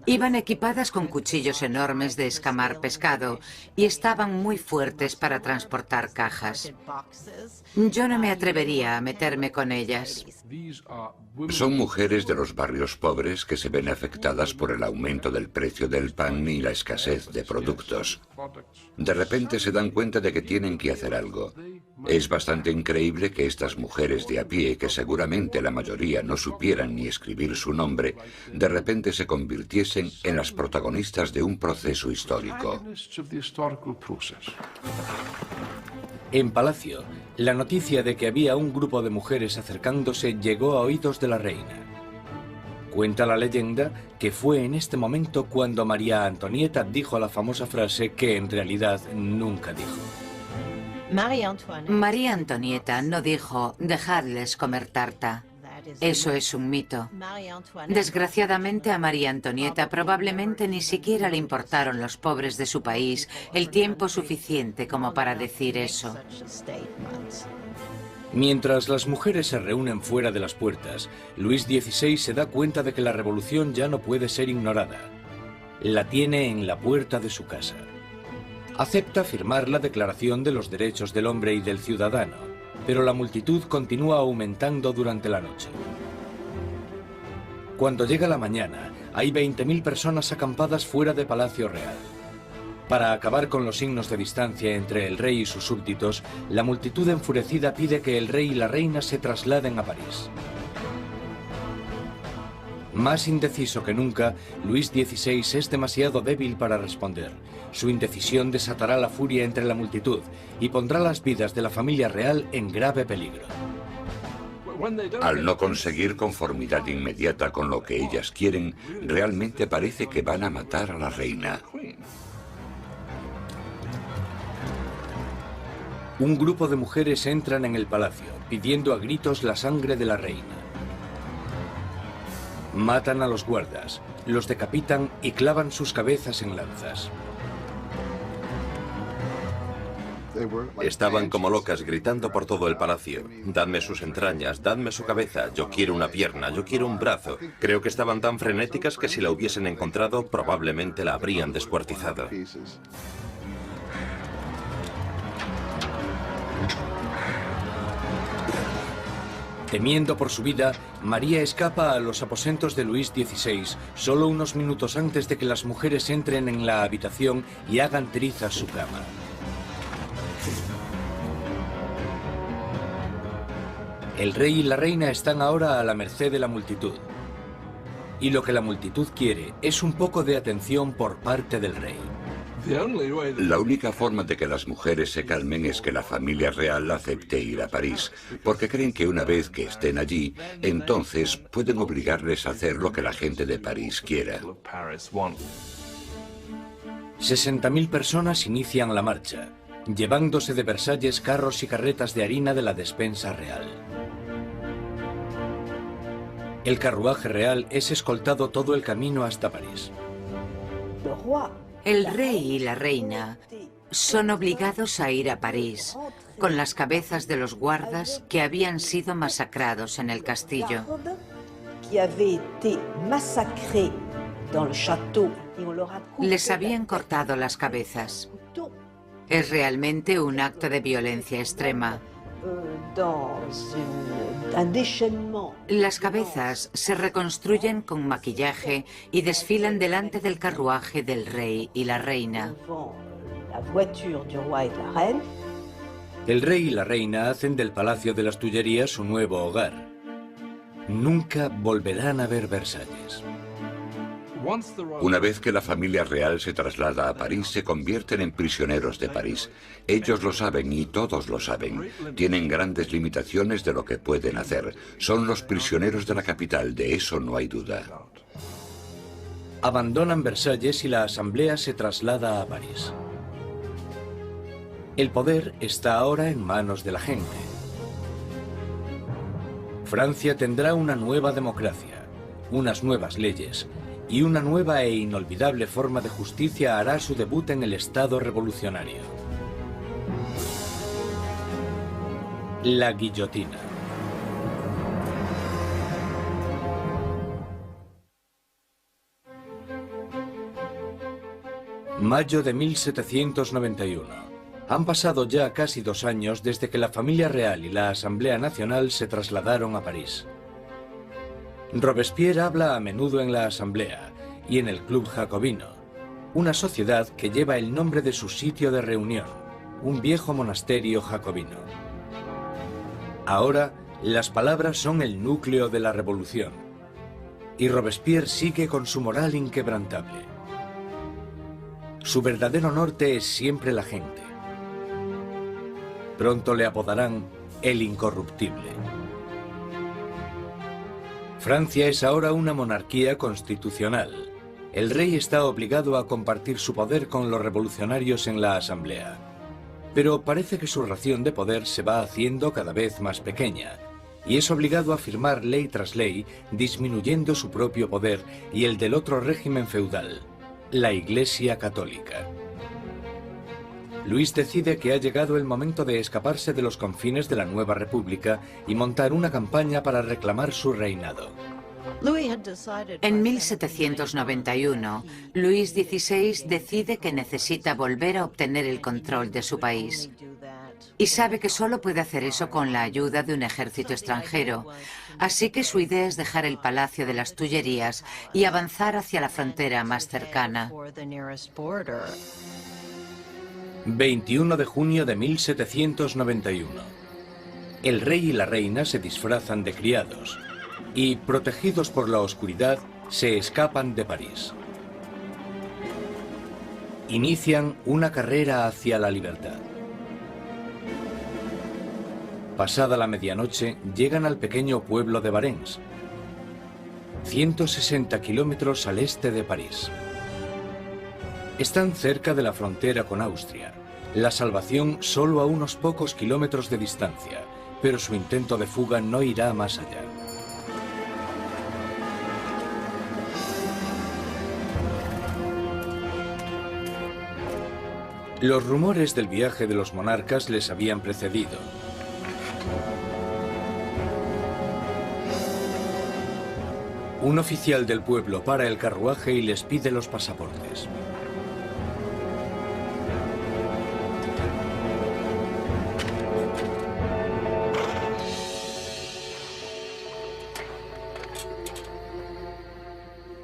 S4: Iban equipadas con cuchillos enormes de escamar pescado y estaban muy fuertes para transportar cajas. Yo no me atrevería a meterme con ellas.
S3: Son mujeres de los barrios pobres que se ven afectadas por el aumento del precio del pan y la escasez de productos. De repente se dan cuenta de que tienen que hacer algo. Es bastante increíble que estas mujeres de a pie, que seguramente la mayoría no supieran ni escribir su nombre, de repente se convirtiesen en las protagonistas de un proceso histórico.
S1: En Palacio, la noticia de que había un grupo de mujeres acercándose llegó a oídos de la reina. Cuenta la leyenda que fue en este momento cuando María Antonieta dijo la famosa frase que en realidad nunca dijo.
S4: María Antonieta no dijo, dejadles comer tarta. Eso es un mito. Desgraciadamente a María Antonieta probablemente ni siquiera le importaron los pobres de su país el tiempo suficiente como para decir eso.
S1: Mientras las mujeres se reúnen fuera de las puertas, Luis XVI se da cuenta de que la revolución ya no puede ser ignorada. La tiene en la puerta de su casa. Acepta firmar la Declaración de los Derechos del Hombre y del Ciudadano, pero la multitud continúa aumentando durante la noche. Cuando llega la mañana, hay 20.000 personas acampadas fuera de Palacio Real. Para acabar con los signos de distancia entre el rey y sus súbditos, la multitud enfurecida pide que el rey y la reina se trasladen a París. Más indeciso que nunca, Luis XVI es demasiado débil para responder. Su indecisión desatará la furia entre la multitud y pondrá las vidas de la familia real en grave peligro.
S3: Al no conseguir conformidad inmediata con lo que ellas quieren, realmente parece que van a matar a la reina.
S1: Un grupo de mujeres entran en el palacio, pidiendo a gritos la sangre de la reina. Matan a los guardas, los decapitan y clavan sus cabezas en lanzas.
S2: Estaban como locas gritando por todo el palacio. Dadme sus entrañas, dadme su cabeza, yo quiero una pierna, yo quiero un brazo. Creo que estaban tan frenéticas que si la hubiesen encontrado probablemente la habrían descuartizado.
S1: Temiendo por su vida, María escapa a los aposentos de Luis XVI solo unos minutos antes de que las mujeres entren en la habitación y hagan trizas su cama. El rey y la reina están ahora a la merced de la multitud. Y lo que la multitud quiere es un poco de atención por parte del rey.
S3: La única forma de que las mujeres se calmen es que la familia real acepte ir a París, porque creen que una vez que estén allí, entonces pueden obligarles a hacer lo que la gente de París quiera.
S1: 60.000 personas inician la marcha, llevándose de Versalles carros y carretas de harina de la despensa real. El carruaje real es escoltado todo el camino hasta París.
S4: El rey y la reina son obligados a ir a París con las cabezas de los guardas que habían sido masacrados en el castillo. Les habían cortado las cabezas. Es realmente un acto de violencia extrema. Las cabezas se reconstruyen con maquillaje y desfilan delante del carruaje del rey y la reina.
S1: El rey y la reina hacen del Palacio de las Tullerías su nuevo hogar. Nunca volverán a ver Versalles.
S3: Una vez que la familia real se traslada a París, se convierten en prisioneros de París. Ellos lo saben y todos lo saben. Tienen grandes limitaciones de lo que pueden hacer. Son los prisioneros de la capital, de eso no hay duda.
S1: Abandonan Versalles y la asamblea se traslada a París. El poder está ahora en manos de la gente. Francia tendrá una nueva democracia, unas nuevas leyes, y una nueva e inolvidable forma de justicia hará su debut en el Estado revolucionario. La guillotina. Mayo de 1791. Han pasado ya casi 2 años desde que la familia real y la Asamblea Nacional se trasladaron a París. Robespierre habla a menudo en la Asamblea y en el Club Jacobino, una sociedad que lleva el nombre de su sitio de reunión, un viejo monasterio jacobino. Ahora, las palabras son el núcleo de la revolución, y Robespierre sigue con su moral inquebrantable. Su verdadero norte es siempre la gente. Pronto le apodarán el incorruptible. Francia es ahora una monarquía constitucional. El rey está obligado a compartir su poder con los revolucionarios en la Asamblea. Pero parece que su ración de poder se va haciendo cada vez más pequeña, y es obligado a firmar ley tras ley, disminuyendo su propio poder y el del otro régimen feudal, la Iglesia Católica. Luis decide que ha llegado el momento de escaparse de los confines de la nueva república y montar una campaña para reclamar su reinado.
S4: En 1791, Luis XVI decide que necesita volver a obtener el control de su país. Y sabe que solo puede hacer eso con la ayuda de un ejército extranjero. Así que su idea es dejar el Palacio de las Tullerías y avanzar hacia la frontera más cercana.
S1: 21 de junio de 1791. El rey y la reina se disfrazan de criados y, protegidos por la oscuridad, se escapan de París. Inician una carrera hacia la libertad. Pasada la medianoche, llegan al pequeño pueblo de Varennes, 160 kilómetros al este de París. Están cerca de la frontera con Austria, la salvación solo a unos pocos kilómetros de distancia, pero su intento de fuga no irá más allá. Los rumores del viaje de los monarcas les habían precedido. Un oficial del pueblo para el carruaje y les pide los pasaportes.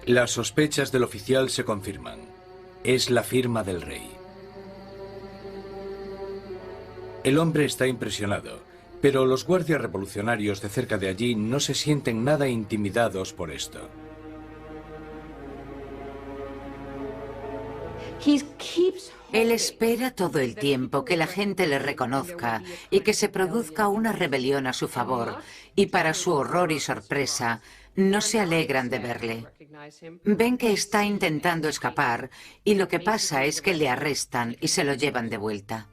S1: Las sospechas del oficial se confirman. Es la firma del rey. El hombre está impresionado, pero los guardias revolucionarios de cerca de allí no se sienten nada intimidados por esto.
S4: Él espera todo el tiempo que la gente le reconozca y que se produzca una rebelión a su favor, y para su horror y sorpresa, no se alegran de verle. Ven que está intentando escapar y lo que pasa es que le arrestan y se lo llevan de vuelta.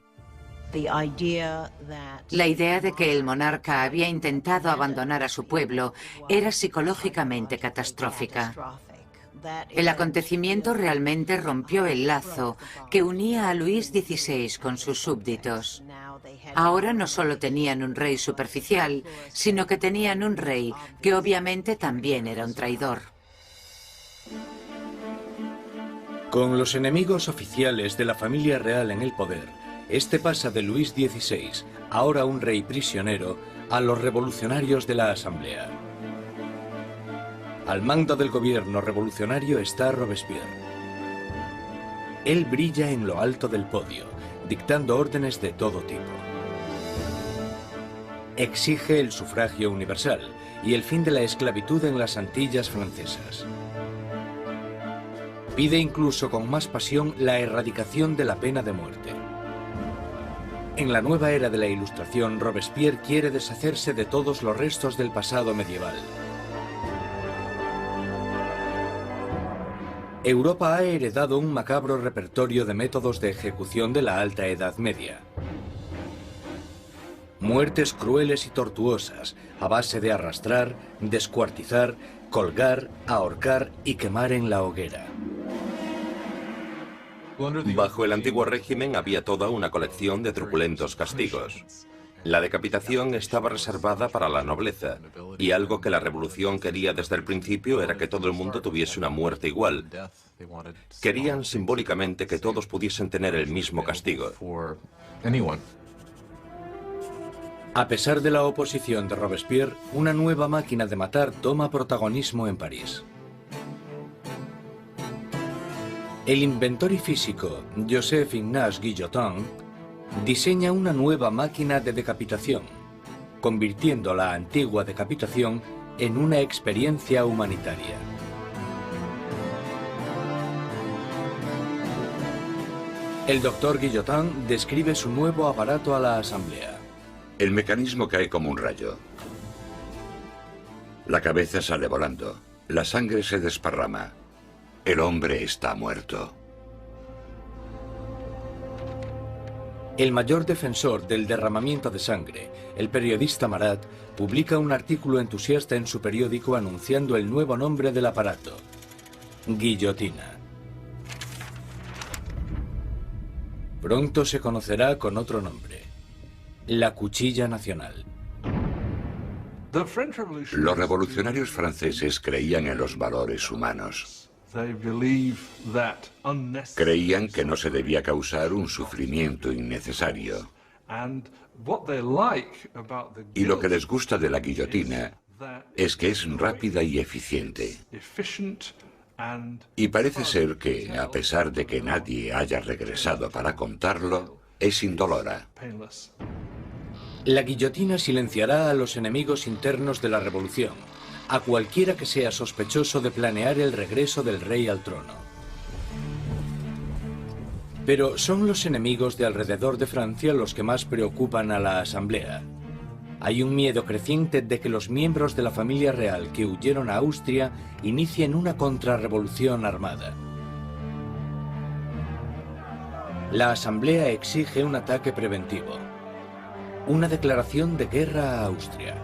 S4: La idea de que el monarca había intentado abandonar a su pueblo era psicológicamente catastrófica. El acontecimiento realmente rompió el lazo que unía a Luis XVI con sus súbditos. Ahora no solo tenían un rey superficial, sino que tenían un rey que obviamente también era un traidor.
S1: Con los enemigos oficiales de la familia real en el poder, este pasa de Luis XVI, ahora un rey prisionero, a los revolucionarios de la Asamblea. Al mando del gobierno revolucionario está Robespierre. Él brilla en lo alto del podio, dictando órdenes de todo tipo. Exige el sufragio universal y el fin de la esclavitud en las Antillas francesas. Pide incluso con más pasión la erradicación de la pena de muerte. En la nueva era de la Ilustración, Robespierre quiere deshacerse de todos los restos del pasado medieval. Europa ha heredado un macabro repertorio de métodos de ejecución de la Alta Edad Media. Muertes crueles y tortuosas, a base de arrastrar, descuartizar, colgar, ahorcar y quemar en la hoguera.
S2: Bajo el antiguo régimen había toda una colección de truculentos castigos. La decapitación estaba reservada para la nobleza, y algo que la revolución quería desde el principio era que todo el mundo tuviese una muerte igual. Querían simbólicamente que todos pudiesen tener el mismo castigo.
S1: A pesar de la oposición de Robespierre, una nueva máquina de matar toma protagonismo en París. El inventor y físico Joseph Ignace Guillotin diseña una nueva máquina de decapitación, convirtiendo la antigua decapitación en una experiencia humanitaria. El doctor Guillotin describe su nuevo aparato a la Asamblea.
S3: El mecanismo cae como un rayo. La cabeza sale volando. La sangre se desparrama. El hombre está muerto.
S1: El mayor defensor del derramamiento de sangre, el periodista Marat, publica un artículo entusiasta en su periódico anunciando el nuevo nombre del aparato: guillotina. Pronto se conocerá con otro nombre: la Cuchilla Nacional.
S3: Los revolucionarios franceses creían en los valores humanos. Creían que no se debía causar un sufrimiento innecesario. Y lo que les gusta de la guillotina es que es rápida y eficiente. Y parece ser que, a pesar de que nadie haya regresado para contarlo, es indolora.
S1: La guillotina silenciará a los enemigos internos de la revolución, a cualquiera que sea sospechoso de planear el regreso del rey al trono. Pero son los enemigos de alrededor de Francia los que más preocupan a la Asamblea. Hay un miedo creciente de que los miembros de la familia real que huyeron a Austria inicien una contrarrevolución armada. La Asamblea exige un ataque preventivo, una declaración de guerra a Austria.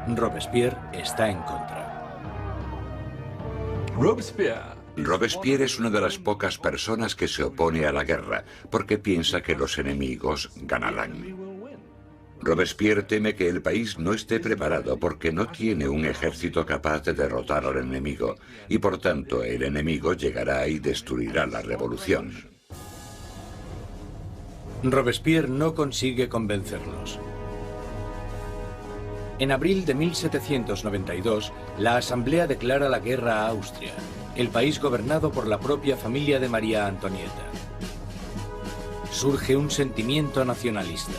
S1: Robespierre está en contra.
S3: Robespierre es una de las pocas personas que se opone a la guerra, porque piensa que los enemigos ganarán. Robespierre teme que el país no esté preparado porque no tiene un ejército capaz de derrotar al enemigo, y por tanto el enemigo llegará y destruirá la revolución.
S1: Robespierre no consigue convencerlos. En abril de 1792, la Asamblea declara la guerra a Austria, el país gobernado por la propia familia de María Antonieta. Surge un sentimiento nacionalista.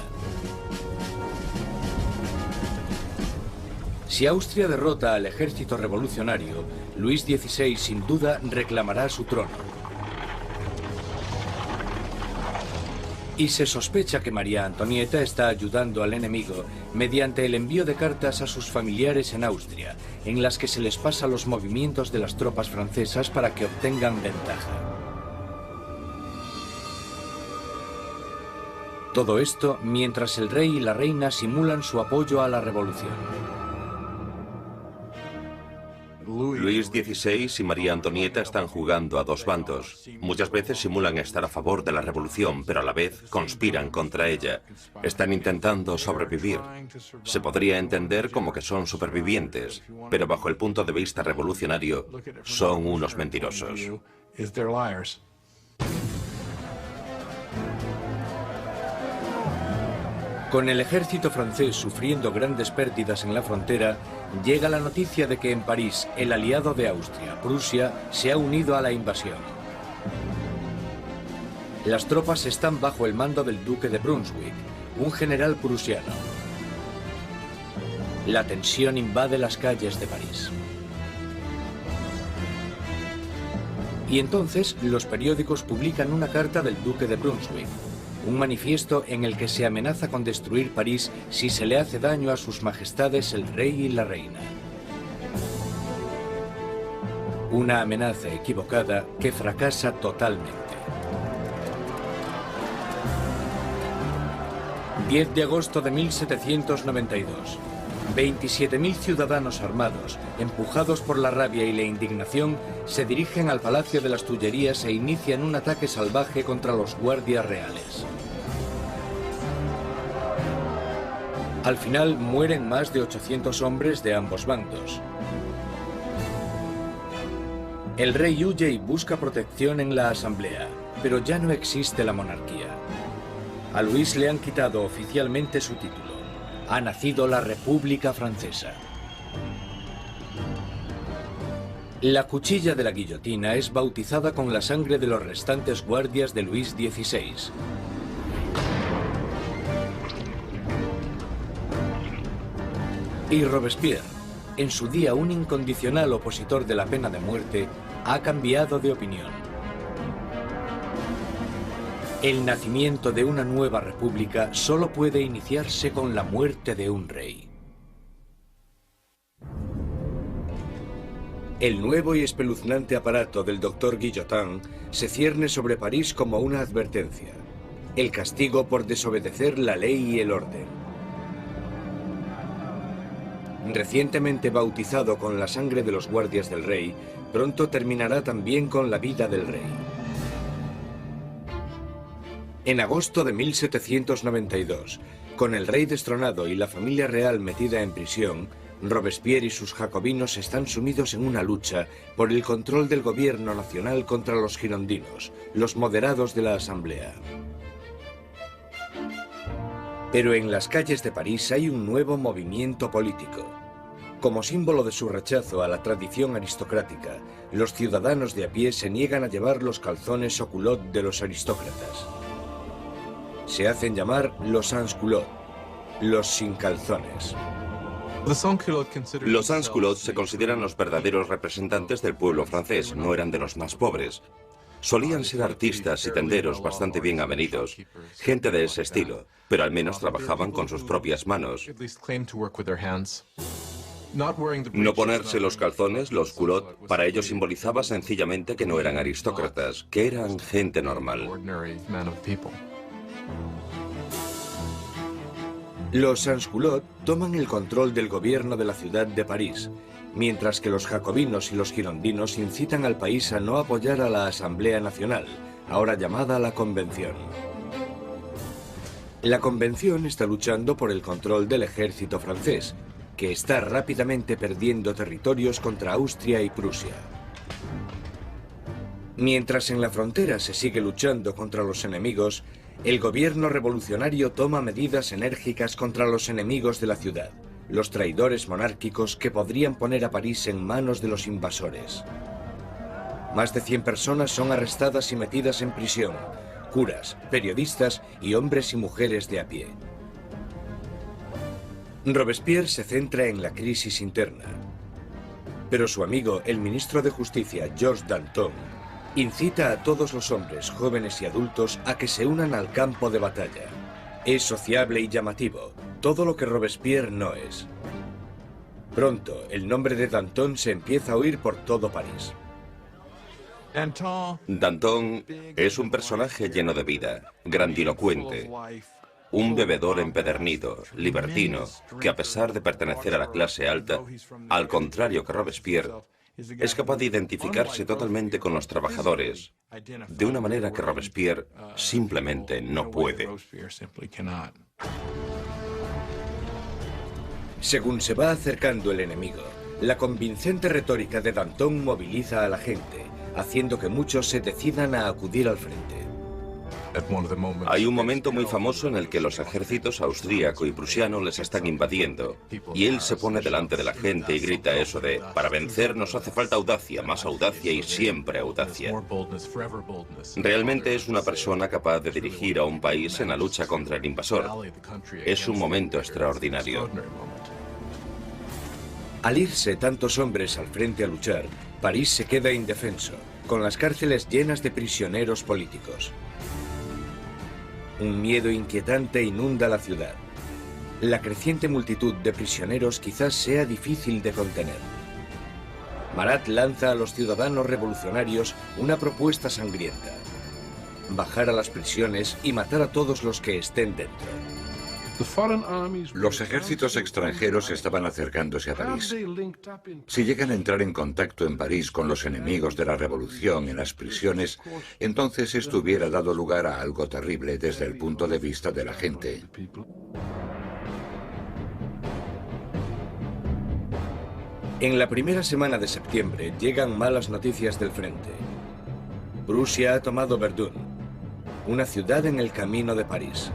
S1: Si Austria derrota al ejército revolucionario, Luis XVI sin duda reclamará su trono. Y se sospecha que María Antonieta está ayudando al enemigo mediante el envío de cartas a sus familiares en Austria, en las que se les pasa los movimientos de las tropas francesas para que obtengan ventaja. Todo esto mientras el rey y la reina simulan su apoyo a la revolución.
S2: Luis XVI y María Antonieta están jugando a dos bandos. Muchas veces simulan estar a favor de la revolución, pero a la vez conspiran contra ella. Están intentando sobrevivir. Se podría entender como que son supervivientes, pero bajo el punto de vista revolucionario, son unos mentirosos.
S1: Con el ejército francés sufriendo grandes pérdidas en la frontera, llega la noticia de que en París el aliado de Austria, Prusia, se ha unido a la invasión. Las tropas están bajo el mando del duque de Brunswick, un general prusiano. La tensión invade las calles de París. Y entonces los periódicos publican una carta del duque de Brunswick, un manifiesto en el que se amenaza con destruir París si se le hace daño a sus majestades el rey y la reina. Una amenaza equivocada que fracasa totalmente. 10 de agosto de 1792. 27.000 ciudadanos armados, empujados por la rabia y la indignación, se dirigen al Palacio de las Tullerías e inician un ataque salvaje contra los guardias reales. Al final mueren más de 800 hombres de ambos bandos. El rey huye y busca protección en la Asamblea, pero ya no existe la monarquía. A Luis le han quitado oficialmente su título. Ha nacido la República Francesa. La cuchilla de la guillotina es bautizada con la sangre de los restantes guardias de Luis XVI. Y Robespierre, en su día un incondicional opositor de la pena de muerte, ha cambiado de opinión. El nacimiento de una nueva república solo puede iniciarse con la muerte de un rey. El nuevo y espeluznante aparato del doctor Guillotin se cierne sobre París como una advertencia. El castigo por desobedecer la ley y el orden. Recientemente bautizado con la sangre de los guardias del rey, pronto terminará también con la vida del rey. En agosto de 1792, con el rey destronado y la familia real metida en prisión, Robespierre y sus jacobinos están sumidos en una lucha por el control del gobierno nacional contra los girondinos, los moderados de la Asamblea. Pero en las calles de París hay un nuevo movimiento político. Como símbolo de su rechazo a la tradición aristocrática, los ciudadanos de a pie se niegan a llevar los calzones o culottes de los aristócratas. Se hacen llamar los sans-culottes, los sin calzones.
S2: Los sans-culottes se consideran los verdaderos representantes del pueblo francés, no eran de los más pobres. Solían ser artistas y tenderos bastante bien avenidos, gente de ese estilo, pero al menos trabajaban con sus propias manos. No ponerse los calzones, los culottes, para ellos simbolizaba sencillamente que no eran aristócratas, que eran gente normal.
S1: Los sans-culottes toman el control del gobierno de la ciudad de París, mientras que los jacobinos y los girondinos incitan al país a no apoyar a la Asamblea Nacional, ahora llamada la Convención. La Convención está luchando por el control del ejército francés, que está rápidamente perdiendo territorios contra Austria y Prusia. Mientras en la frontera se sigue luchando contra los enemigos, el gobierno revolucionario toma medidas enérgicas contra los enemigos de la ciudad, los traidores monárquicos que podrían poner a París en manos de los invasores. Más de 100 personas son arrestadas y metidas en prisión, curas, periodistas y hombres y mujeres de a pie. Robespierre se centra en la crisis interna, pero su amigo, el ministro de Justicia, Georges Danton, incita a todos los hombres, jóvenes y adultos a que se unan al campo de batalla. Es sociable y llamativo, todo lo que Robespierre no es. Pronto, el nombre de Danton se empieza a oír por todo París.
S2: Danton es un personaje lleno de vida, grandilocuente, un bebedor empedernido, libertino, que a pesar de pertenecer a la clase alta, al contrario que Robespierre, es capaz de identificarse totalmente con los trabajadores, de una manera que Robespierre simplemente no puede.
S1: Según se va acercando el enemigo, la convincente retórica de Danton moviliza a la gente, haciendo que muchos se decidan a acudir al frente.
S2: Hay un momento muy famoso en el que los ejércitos austríaco y prusiano les están invadiendo, y él se pone delante de la gente y grita eso de: para vencer nos hace falta audacia, más audacia y siempre audacia. Realmente es una persona capaz de dirigir a un país en la lucha contra el invasor. Es un momento extraordinario.
S1: Al irse tantos hombres al frente a luchar, París se queda indefenso, con las cárceles llenas de prisioneros políticos. Un miedo inquietante inunda la ciudad. La creciente multitud de prisioneros quizás sea difícil de contener. Marat lanza a los ciudadanos revolucionarios una propuesta sangrienta: bajar a las prisiones y matar a todos los que estén dentro.
S3: Los ejércitos extranjeros estaban acercándose a París. Si llegan a entrar en contacto en París con los enemigos de la revolución en las prisiones, entonces esto hubiera dado lugar a algo terrible desde el punto de vista de la gente.
S1: En la primera semana de septiembre llegan malas noticias del frente. Prusia ha tomado Verdun, una ciudad en el camino de París.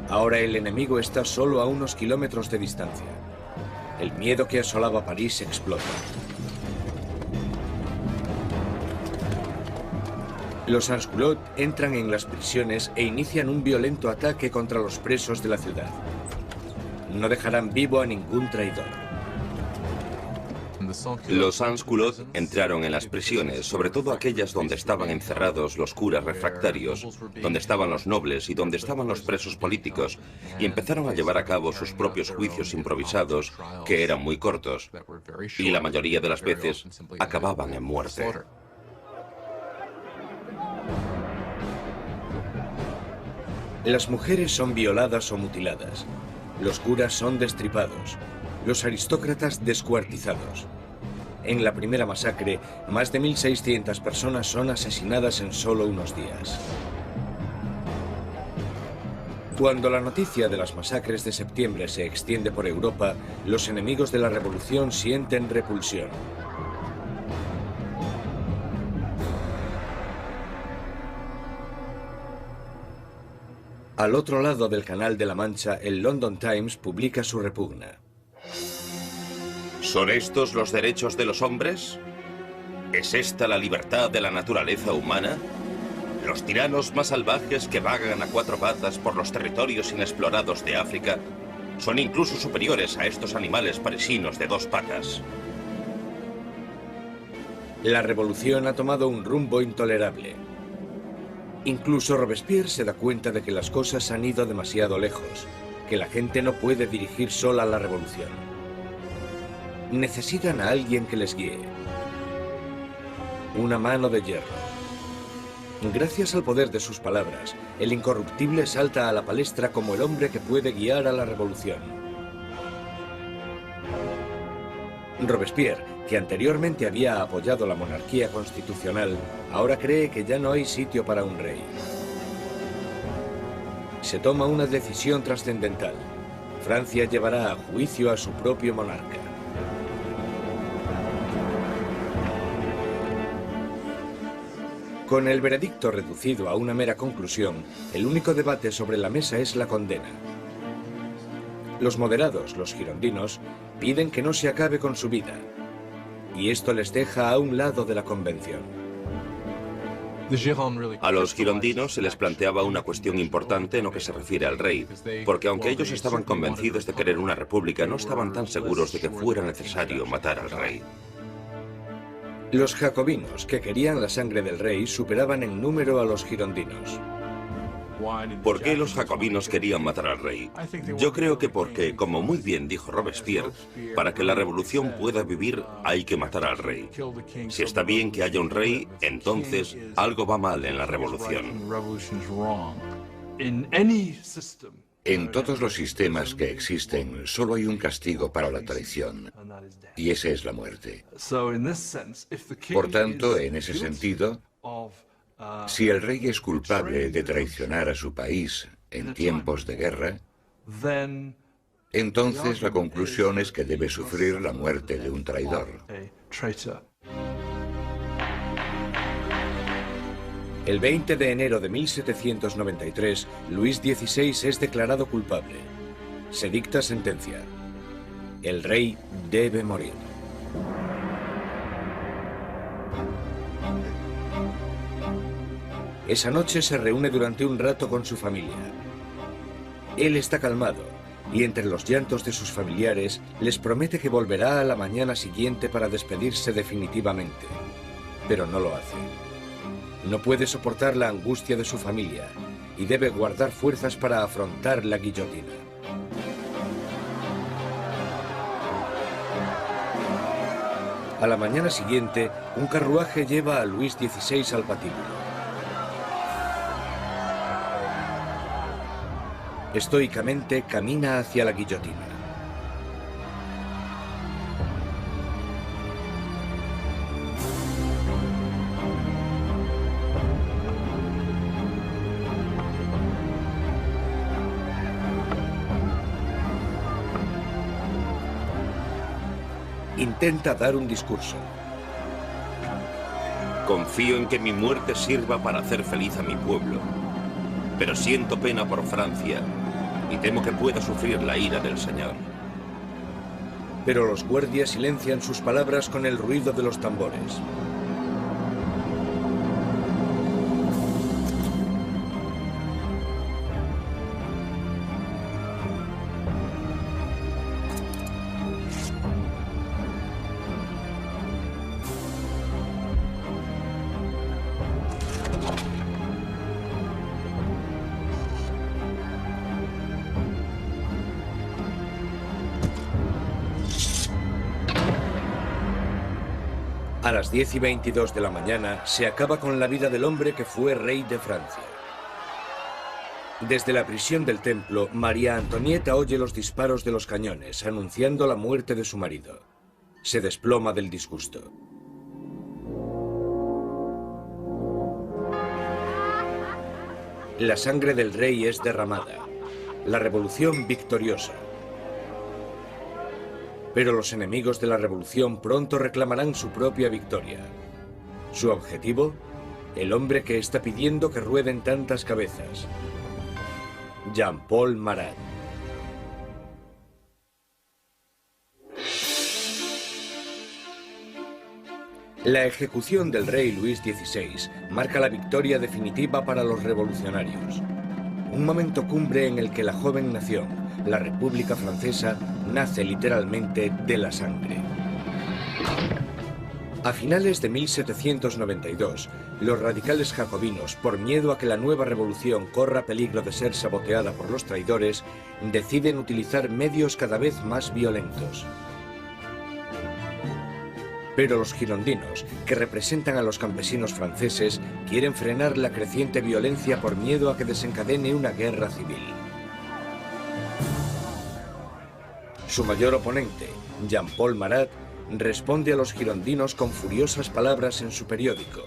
S1: Ahora el enemigo está solo a unos kilómetros de distancia. El miedo que asolaba París explota. Los sans-culottes entran en las prisiones e inician un violento ataque contra los presos de la ciudad. No dejarán vivo a ningún traidor.
S2: Los sans-culottes entraron en las prisiones, sobre todo aquellas donde estaban encerrados los curas refractarios, donde estaban los nobles y donde estaban los presos políticos, y empezaron a llevar a cabo sus propios juicios improvisados, que eran muy cortos, y la mayoría de las veces acababan en muerte.
S1: Las mujeres son violadas o mutiladas, los curas son destripados, los aristócratas descuartizados. En la primera masacre, más de 1.600 personas son asesinadas en solo unos días. Cuando la noticia de las masacres de septiembre se extiende por Europa, los enemigos de la revolución sienten repulsión. Al otro lado del Canal de la Mancha, el London Times publica su repugna.
S2: ¿Son estos los derechos de los hombres? ¿Es esta la libertad de la naturaleza humana? Los tiranos más salvajes que vagan a cuatro patas por los territorios inexplorados de África son incluso superiores a estos animales parisinos de dos patas.
S1: La revolución ha tomado un rumbo intolerable. Incluso Robespierre se da cuenta de que las cosas han ido demasiado lejos, que la gente no puede dirigir sola la revolución. Necesitan a alguien que les guíe. Una mano de hierro. Gracias al poder de sus palabras, el incorruptible salta a la palestra como el hombre que puede guiar a la revolución. Robespierre, que anteriormente había apoyado la monarquía constitucional, ahora cree que ya no hay sitio para un rey. Se toma una decisión trascendental. Francia llevará a juicio a su propio monarca. Con el veredicto reducido a una mera conclusión, el único debate sobre la mesa es la condena. Los moderados, los girondinos, piden que no se acabe con su vida, y esto les deja a un lado de la convención.
S2: A los girondinos se les planteaba una cuestión importante en lo que se refiere al rey, porque aunque ellos estaban convencidos de querer una república, no estaban tan seguros de que fuera necesario matar al rey.
S1: Los jacobinos, que querían la sangre del rey, superaban en número a los girondinos.
S2: ¿Por qué los jacobinos querían matar al rey? Yo creo que porque, como muy bien dijo Robespierre, para que la revolución pueda vivir hay que matar al rey. Si está bien que haya un rey, entonces algo va mal en la revolución.
S3: En todos los sistemas que existen, solo hay un castigo para la traición, y ese es la muerte. Por tanto, en ese sentido, si el rey es culpable de traicionar a su país en tiempos de guerra, entonces la conclusión es que debe sufrir la muerte de un traidor.
S1: El 20 de enero de 1793, Luis XVI es declarado culpable. Se dicta sentencia. El rey debe morir. Esa noche se reúne durante un rato con su familia. Él está calmado y entre los llantos de sus familiares les promete que volverá a la mañana siguiente para despedirse definitivamente. Pero no lo hace. No puede soportar la angustia de su familia y debe guardar fuerzas para afrontar la guillotina. A la mañana siguiente, un carruaje lleva a Luis XVI al patíbulo. Estoicamente camina hacia la guillotina. Intenta dar un discurso.
S2: Confío en que mi muerte sirva para hacer feliz a mi pueblo. Pero siento pena por Francia y temo que pueda sufrir la ira del Señor.
S1: Pero los guardias silencian sus palabras con el ruido de los tambores. A las 10:22 de la mañana se acaba con la vida del hombre que fue rey de Francia. Desde la prisión del templo, María Antonieta oye los disparos de los cañones, anunciando la muerte de su marido. Se desploma del disgusto. La sangre del rey es derramada. la revolución victoriosa. Pero los enemigos de la revolución pronto reclamarán su propia victoria. Su objetivo, el hombre que está pidiendo que rueden tantas cabezas. Jean-Paul Marat. La ejecución del rey Luis XVI marca la victoria definitiva para los revolucionarios. Un momento cumbre en el que la joven nación, la República Francesa, nace literalmente de la sangre. A finales de 1792, los radicales jacobinos, por miedo a que la nueva revolución corra peligro de ser saboteada por los traidores, deciden utilizar medios cada vez más violentos. Pero los girondinos, que representan a los campesinos franceses, quieren frenar la creciente violencia por miedo a que desencadene una guerra civil. Su mayor oponente, Jean-Paul Marat, responde a los girondinos con furiosas palabras en su periódico,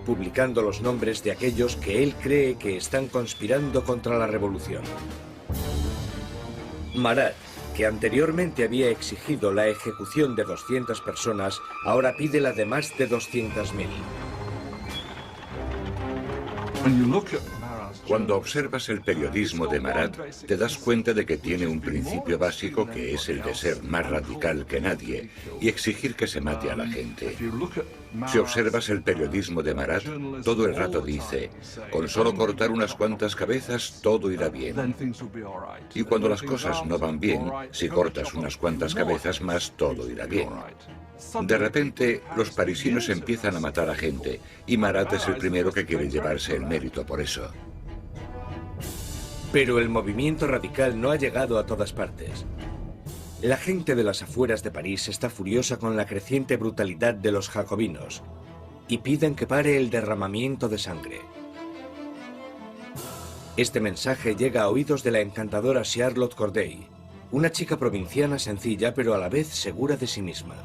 S1: publicando los nombres de aquellos que él cree que están conspirando contra la revolución. Marat, que anteriormente había exigido la ejecución de 200 personas, ahora pide la de más de 200.000.
S3: Cuando observas el periodismo de Marat, te das cuenta de que tiene un principio básico que es el de ser más radical que nadie y exigir que se mate a la gente. Si observas el periodismo de Marat, todo el rato dice, con solo cortar unas cuantas cabezas todo irá bien. Y cuando las cosas no van bien, si cortas unas cuantas cabezas más, todo irá bien. De repente, los parisinos empiezan a matar a gente y Marat es el primero que quiere llevarse el mérito por eso.
S1: Pero el movimiento radical no ha llegado a todas partes. La gente de las afueras de París está furiosa con la creciente brutalidad de los jacobinos y piden que pare el derramamiento de sangre. Este mensaje llega a oídos de la encantadora Charlotte Corday, una chica provinciana sencilla pero a la vez segura de sí misma.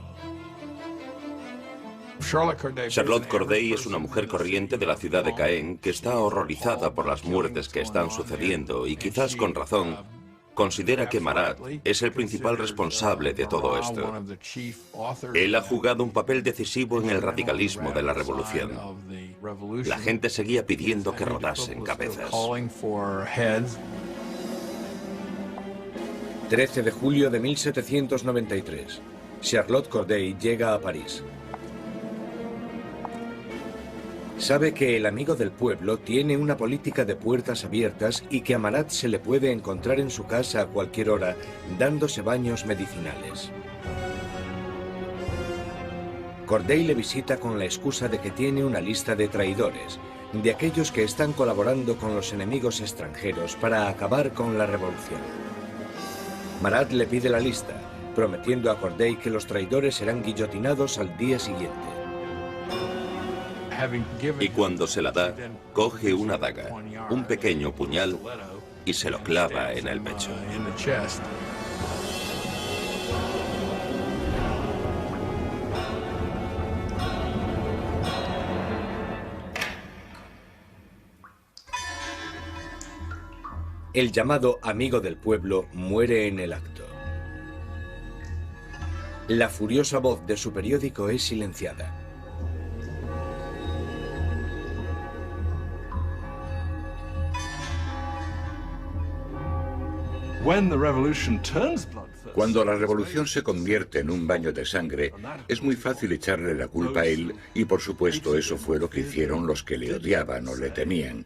S2: Charlotte Corday es una mujer corriente de la ciudad de Caen que está horrorizada por las muertes que están sucediendo y quizás con razón considera que Marat es el principal responsable de todo esto. Él ha jugado un papel decisivo en el radicalismo de la revolución. La gente seguía pidiendo que rodasen cabezas.
S1: 13 de julio de 1793. Charlotte Corday llega a París. Sabe que el amigo del pueblo tiene una política de puertas abiertas y que a Marat se le puede encontrar en su casa a cualquier hora, dándose baños medicinales. Corday le visita con la excusa de que tiene una lista de traidores, de aquellos que están colaborando con los enemigos extranjeros para acabar con la revolución. Marat le pide la lista, prometiendo a Corday que los traidores serán guillotinados al día siguiente.
S2: Y cuando se la da, coge una daga, un pequeño puñal, y se lo clava en el pecho.
S1: El llamado amigo del pueblo muere en el acto. La furiosa voz de su periódico es silenciada.
S3: Cuando la revolución se convierte en un baño de sangre, es muy fácil echarle la culpa a él y por supuesto eso fue lo que hicieron los que le odiaban o le temían.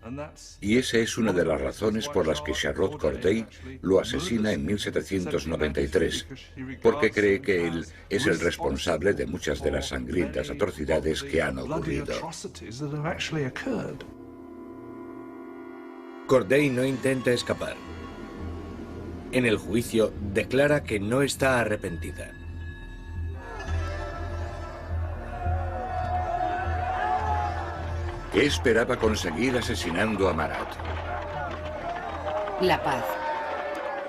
S3: Y esa es una de las razones por las que Charlotte Corday lo asesina en 1793, porque cree que él es el responsable de muchas de las sangrientas atrocidades que han ocurrido.
S1: Corday no intenta escapar. En el juicio, declara que no está arrepentida.
S3: ¿Qué esperaba conseguir asesinando a Marat?
S4: La paz.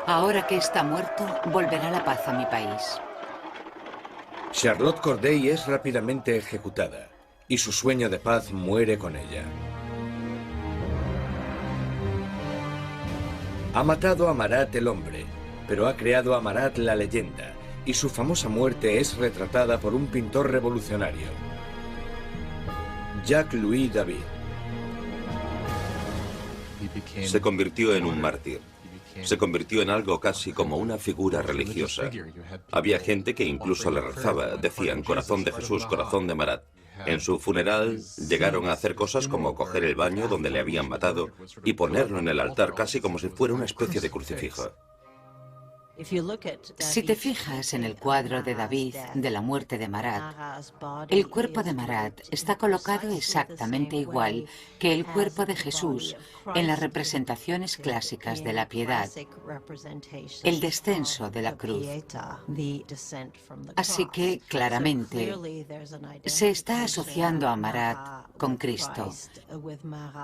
S4: Ahora que está muerto, volverá la paz a mi país.
S1: Charlotte Corday es rápidamente ejecutada y su sueño de paz muere con ella. Ha matado a Marat el hombre, pero ha creado a Marat la leyenda, y su famosa muerte es retratada por un pintor revolucionario, Jacques-Louis David.
S2: Se convirtió en un mártir. Se convirtió en algo casi como una figura religiosa. Había gente que incluso le rezaba, decían corazón de Jesús, corazón de Marat. En su funeral llegaron a hacer cosas como coger el baño donde le habían matado y ponerlo en el altar casi como si fuera una especie de crucifijo.
S4: Si te fijas en el cuadro de David de la muerte de Marat, el cuerpo de Marat está colocado exactamente igual que el cuerpo de Jesús en las representaciones clásicas de la piedad, el descenso de la cruz. Así que, claramente, se está asociando a Marat con Cristo.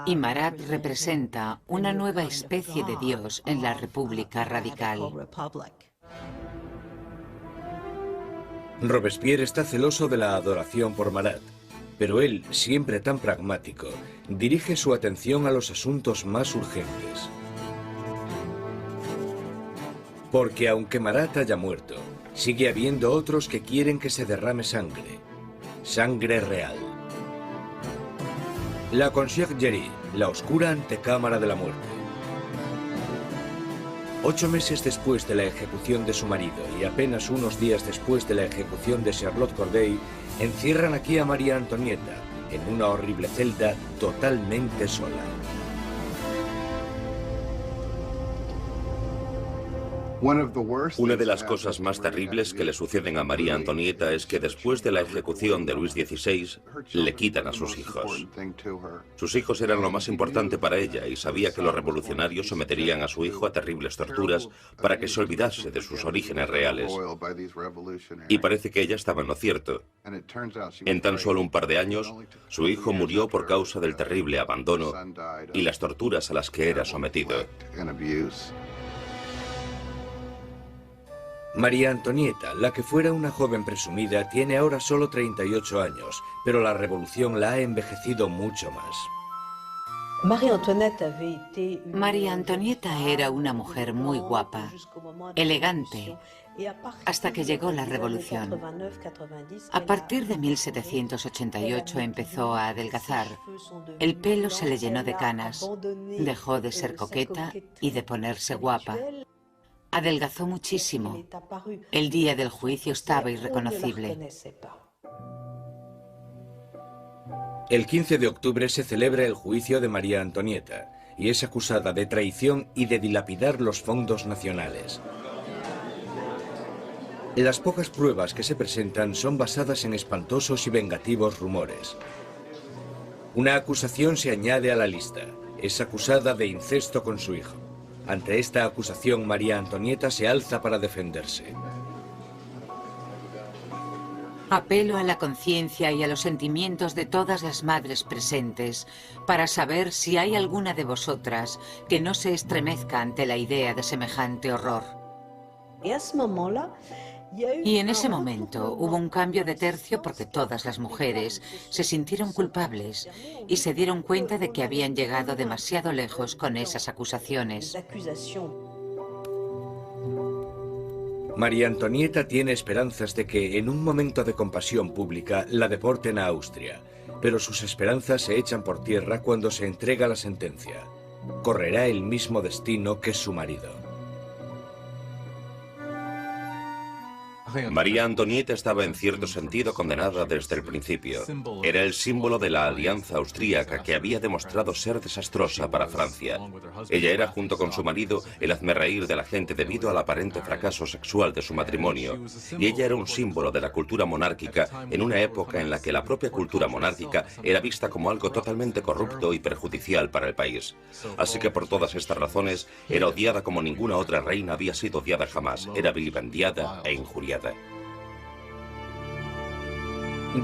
S4: Y Marat representa una nueva especie de Dios en la República Radical.
S1: Robespierre está celoso de la adoración por Marat, pero él, siempre tan pragmático, dirige su atención a los asuntos más urgentes. Porque aunque Marat haya muerto, sigue habiendo otros que quieren que se derrame sangre. Sangre real. La Conciergerie, la oscura antecámara de la muerte. 8 meses después de la ejecución de su marido y apenas unos días después de la ejecución de Charlotte Corday, encierran aquí a María Antonieta en una horrible celda totalmente sola.
S2: Una de las cosas más terribles que le suceden a María Antonieta es que después de la ejecución de Luis XVI, le quitan a sus hijos. Sus hijos eran lo más importante para ella y sabía que los revolucionarios someterían a su hijo a terribles torturas para que se olvidase de sus orígenes reales. Y parece que ella estaba en lo cierto. En tan solo un par de años, su hijo murió por causa del terrible abandono y las torturas a las que era sometido.
S1: María Antonieta, la que fuera una joven presumida, tiene ahora solo 38 años, pero la revolución la ha envejecido mucho más.
S4: María Antonieta era una mujer muy guapa, elegante, hasta que llegó la revolución. A partir de 1788 empezó a adelgazar. El pelo se le llenó de canas, dejó de ser coqueta y de ponerse guapa. Adelgazó muchísimo. El día del juicio estaba irreconocible.
S1: El 15 de octubre se celebra el juicio de María Antonieta y es acusada de traición y de dilapidar los fondos nacionales. Las pocas pruebas que se presentan son basadas en espantosos y vengativos rumores. Una acusación se añade a la lista. Es acusada de incesto con su hijo. Ante esta acusación, María Antonieta se alza para defenderse.
S4: Apelo a la conciencia y a los sentimientos de todas las madres presentes para saber si hay alguna de vosotras que no se estremezca ante la idea de semejante horror. Y en ese momento hubo un cambio de tercio porque todas las mujeres se sintieron culpables y se dieron cuenta de que habían llegado demasiado lejos con esas acusaciones.
S1: María Antonieta tiene esperanzas de que, en un momento de compasión pública, la deporten a Austria, pero sus esperanzas se echan por tierra cuando se entrega la sentencia. Correrá el mismo destino que su marido.
S2: María Antonieta estaba en cierto sentido condenada desde el principio. Era el símbolo de la alianza austríaca que había demostrado ser desastrosa para Francia. Ella era, junto con su marido, el hazmerreír de la gente debido al aparente fracaso sexual de su matrimonio. Y ella era un símbolo de la cultura monárquica en una época en la que la propia cultura monárquica era vista como algo totalmente corrupto y perjudicial para el país. Así que por todas estas razones, era odiada como ninguna otra reina había sido odiada jamás. Era vilipendiada e injuriada.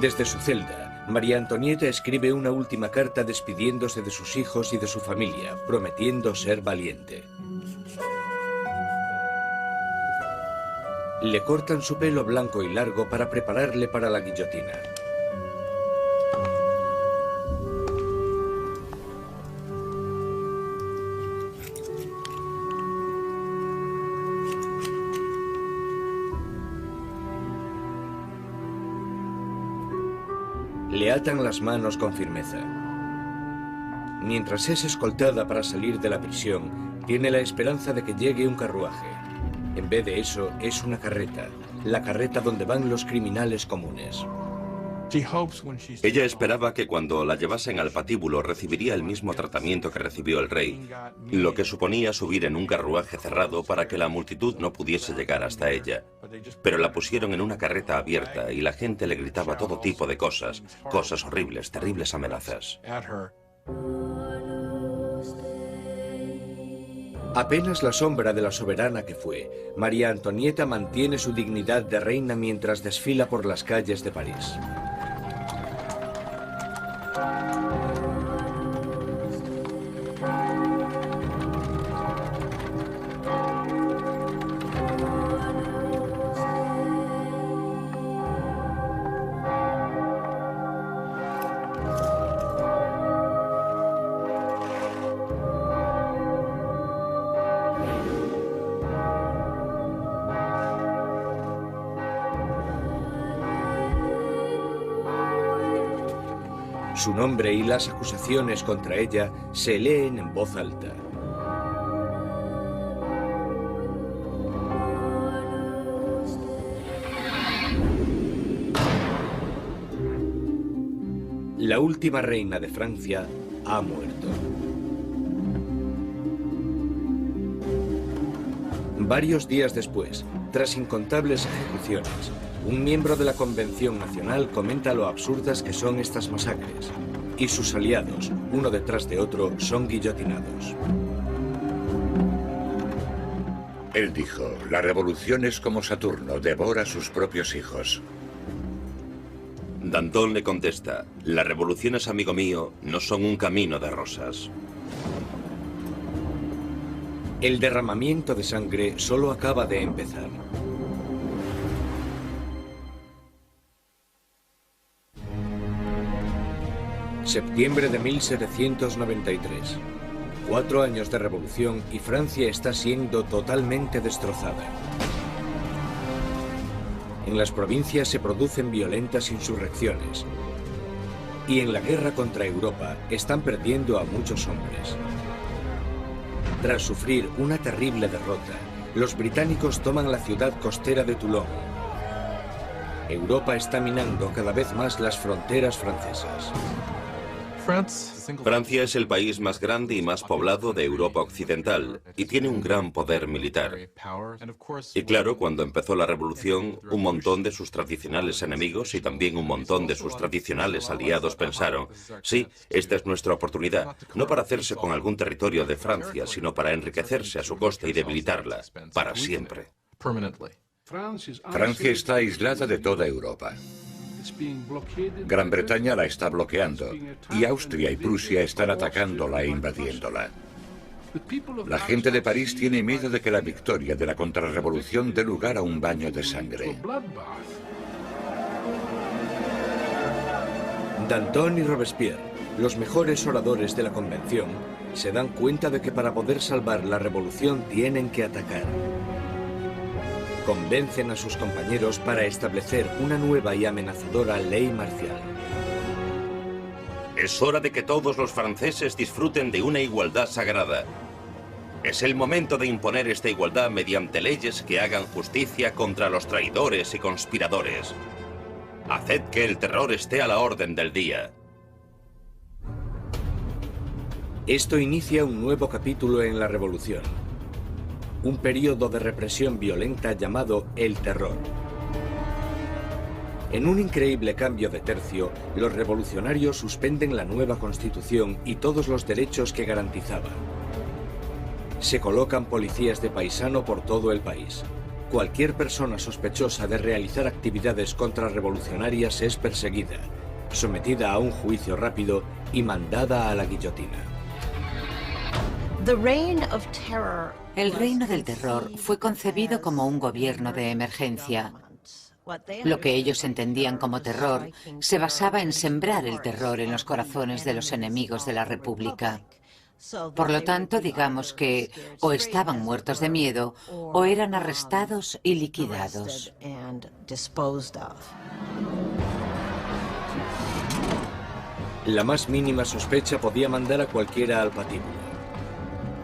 S1: Desde su celda, María Antonieta escribe una última carta despidiéndose de sus hijos y de su familia, prometiendo ser valiente. Le cortan su pelo blanco y largo para prepararle para la guillotina. Le atan las manos con firmeza. Mientras es escoltada para salir de la prisión, tiene la esperanza de que llegue un carruaje. En vez de eso, es una carreta, la carreta donde van los criminales comunes.
S2: Ella esperaba que cuando la llevasen al patíbulo recibiría el mismo tratamiento que recibió el rey, lo que suponía subir en un carruaje cerrado para que la multitud no pudiese llegar hasta ella. Pero la pusieron en una carreta abierta y la gente le gritaba todo tipo de cosas, cosas horribles, terribles amenazas.
S1: Apenas la sombra de la soberana que fue, María Antonieta mantiene su dignidad de reina mientras desfila por las calles de París. Su nombre y las acusaciones contra ella se leen en voz alta. La última reina de Francia ha muerto. Varios días después, tras incontables ejecuciones, un miembro de la Convención Nacional comenta lo absurdas que son estas masacres, y sus aliados, uno detrás de otro, son guillotinados.
S3: Él dijo, la revolución es como Saturno, devora a sus propios hijos.
S2: Danton le contesta, las revoluciones, amigo mío, no son un camino de rosas.
S1: El derramamiento de sangre solo acaba de empezar. Septiembre de 1793. 4 años de revolución y Francia está siendo totalmente destrozada. En las provincias se producen violentas insurrecciones. Y en la guerra contra Europa están perdiendo a muchos hombres. Tras sufrir una terrible derrota, los británicos toman la ciudad costera de Toulon. Europa está minando cada vez más las fronteras francesas.
S2: Francia es el país más grande y más poblado de Europa Occidental y tiene un gran poder militar. Y claro, cuando empezó la revolución, un montón de sus tradicionales enemigos y también un montón de sus tradicionales aliados pensaron, sí, esta es nuestra oportunidad, no para hacerse con algún territorio de Francia, sino para enriquecerse a su costa y debilitarla, para siempre.
S3: Francia está aislada de toda Europa. Gran Bretaña la está bloqueando y Austria y Prusia están atacándola e invadiéndola. La gente de París tiene miedo de que la victoria de la contrarrevolución dé lugar a un baño de sangre.
S1: Danton y Robespierre, los mejores oradores de la Convención, se dan cuenta de que para poder salvar la revolución tienen que atacar. Convencen a sus compañeros para establecer una nueva y amenazadora ley marcial.
S2: Es hora de que todos los franceses disfruten de una igualdad sagrada. Es el momento de imponer esta igualdad mediante leyes que hagan justicia contra los traidores y conspiradores. Haced que el terror esté a la orden del día.
S1: Esto inicia un nuevo capítulo en la revolución. Un periodo de represión violenta llamado el terror. En un increíble cambio de tercio, los revolucionarios suspenden la nueva constitución y todos los derechos que garantizaban. Se colocan policías de paisano por todo el país. Cualquier persona sospechosa de realizar actividades contrarrevolucionarias es perseguida, sometida a un juicio rápido y mandada a la guillotina.
S4: El reino del terror fue concebido como un gobierno de emergencia. Lo que ellos entendían como terror se basaba en sembrar el terror en los corazones de los enemigos de la República. Por lo tanto, digamos que o estaban muertos de miedo o eran arrestados y liquidados.
S1: La más mínima sospecha podía mandar a cualquiera al patíbulo.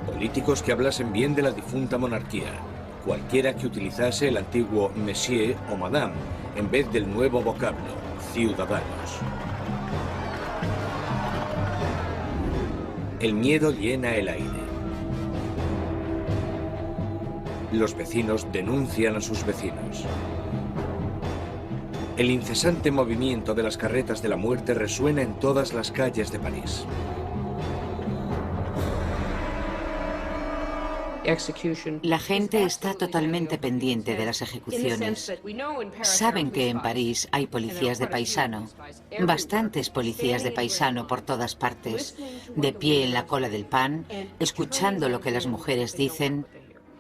S1: Políticos que hablasen bien de la difunta monarquía, cualquiera que utilizase el antiguo monsieur o madame en vez del nuevo vocablo, ciudadanos. El miedo llena el aire. Los vecinos denuncian a sus vecinos. El incesante movimiento de las carretas de la muerte resuena en todas las calles de París.
S4: La gente está totalmente pendiente de las ejecuciones. Saben que en París hay policías de paisano, bastantes policías de paisano por todas partes, de pie en la cola del pan, escuchando lo que las mujeres dicen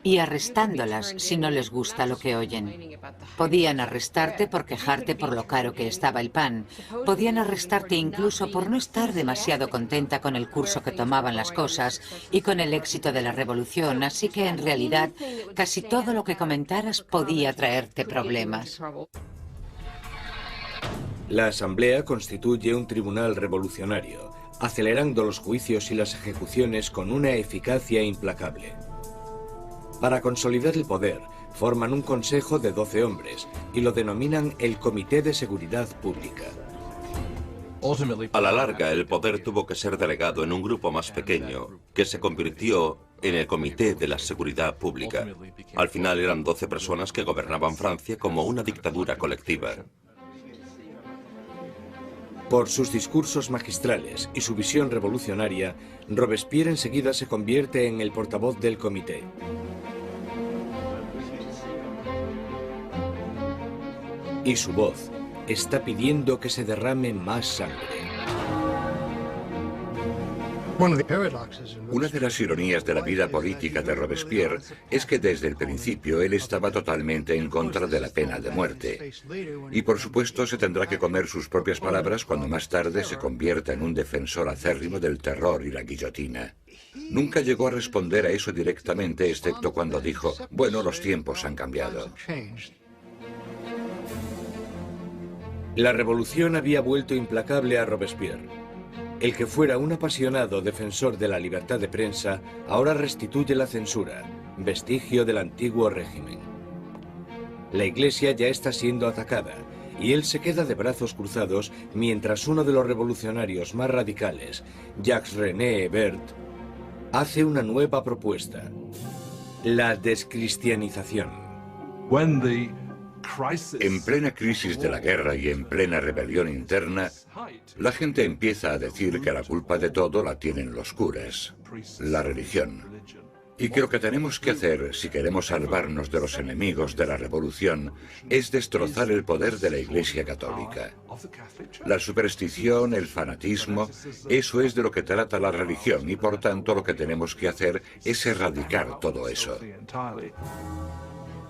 S4: y arrestándolas si no les gusta lo que oyen. Podían arrestarte por quejarte por lo caro que estaba el pan. Podían arrestarte incluso por no estar demasiado contenta con el curso que tomaban las cosas y con el éxito de la revolución, así que en realidad casi todo lo que comentaras podía traerte problemas.
S1: La Asamblea constituye un tribunal revolucionario, acelerando los juicios y las ejecuciones con una eficacia implacable. Para consolidar el poder, forman un consejo de 12 hombres y lo denominan el Comité de Seguridad Pública.
S2: A la larga, el poder tuvo que ser delegado en un grupo más pequeño, que se convirtió en el Comité de la Seguridad Pública. Al final eran 12 personas que gobernaban Francia como una dictadura colectiva.
S1: Por sus discursos magistrales y su visión revolucionaria, Robespierre enseguida se convierte en el portavoz del comité. Y su voz está pidiendo que se derrame más sangre.
S3: Una de las ironías de la vida política de Robespierre es que desde el principio él estaba totalmente en contra de la pena de muerte. Y por supuesto se tendrá que comer sus propias palabras cuando más tarde se convierta en un defensor acérrimo del terror y la guillotina. Nunca llegó a responder a eso directamente, excepto cuando dijo, bueno, los tiempos han cambiado.
S1: La revolución había vuelto implacable a Robespierre. El que fuera un apasionado defensor de la libertad de prensa ahora restituye la censura, vestigio del antiguo régimen. La Iglesia ya está siendo atacada y él se queda de brazos cruzados mientras uno de los revolucionarios más radicales, Jacques-René Hebert, hace una nueva propuesta: la descristianización.
S3: En plena crisis de la guerra y en plena rebelión interna, la gente empieza a decir que la culpa de todo la tienen los curas, la religión. Y que lo que tenemos que hacer, si queremos salvarnos de los enemigos de la revolución, es destrozar el poder de la Iglesia Católica. La superstición, el fanatismo, eso es de lo que trata la religión y por tanto lo que tenemos que hacer es erradicar todo eso.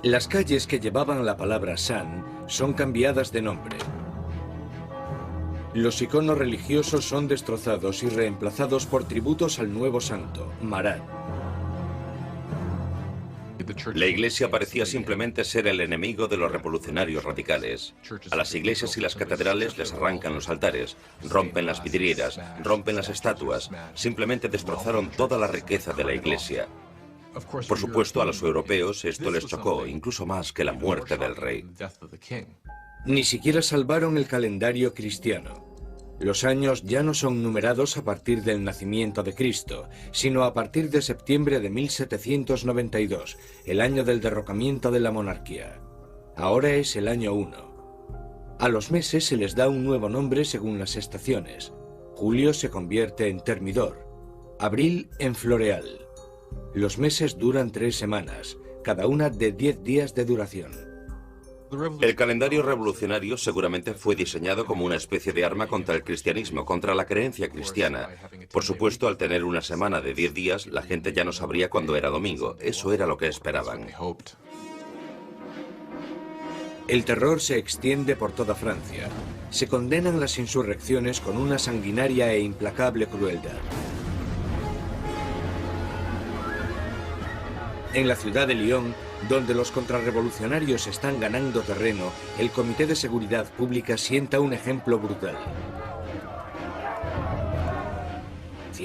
S1: Las calles que llevaban la palabra San son cambiadas de nombre. Los iconos religiosos son destrozados y reemplazados por tributos al nuevo santo, Marat.
S2: La Iglesia parecía simplemente ser el enemigo de los revolucionarios radicales. A las iglesias y las catedrales les arrancan los altares, rompen las vidrieras, rompen las estatuas, simplemente destrozaron toda la riqueza de la Iglesia. Por supuesto, a los europeos esto les chocó, incluso más que la muerte del rey.
S1: Ni siquiera salvaron el calendario cristiano. Los años ya no son numerados a partir del nacimiento de Cristo, sino a partir de septiembre de 1792, el año del derrocamiento de la monarquía. Ahora es el año 1. A los meses se les da un nuevo nombre según las estaciones. Julio se convierte en Termidor, abril en Floreal. Los meses duran 3 semanas, cada una de 10 días de duración.
S2: El calendario revolucionario seguramente fue diseñado como una especie de arma contra el cristianismo, contra la creencia cristiana. Por supuesto, al tener una semana de 10 días, la gente ya no sabría cuándo era domingo. Eso era lo que esperaban.
S1: El terror se extiende por toda Francia. Se condenan las insurrecciones con una sanguinaria e implacable crueldad. En la ciudad de Lyon, donde los contrarrevolucionarios están ganando terreno, el Comité de Seguridad Pública sienta un ejemplo brutal.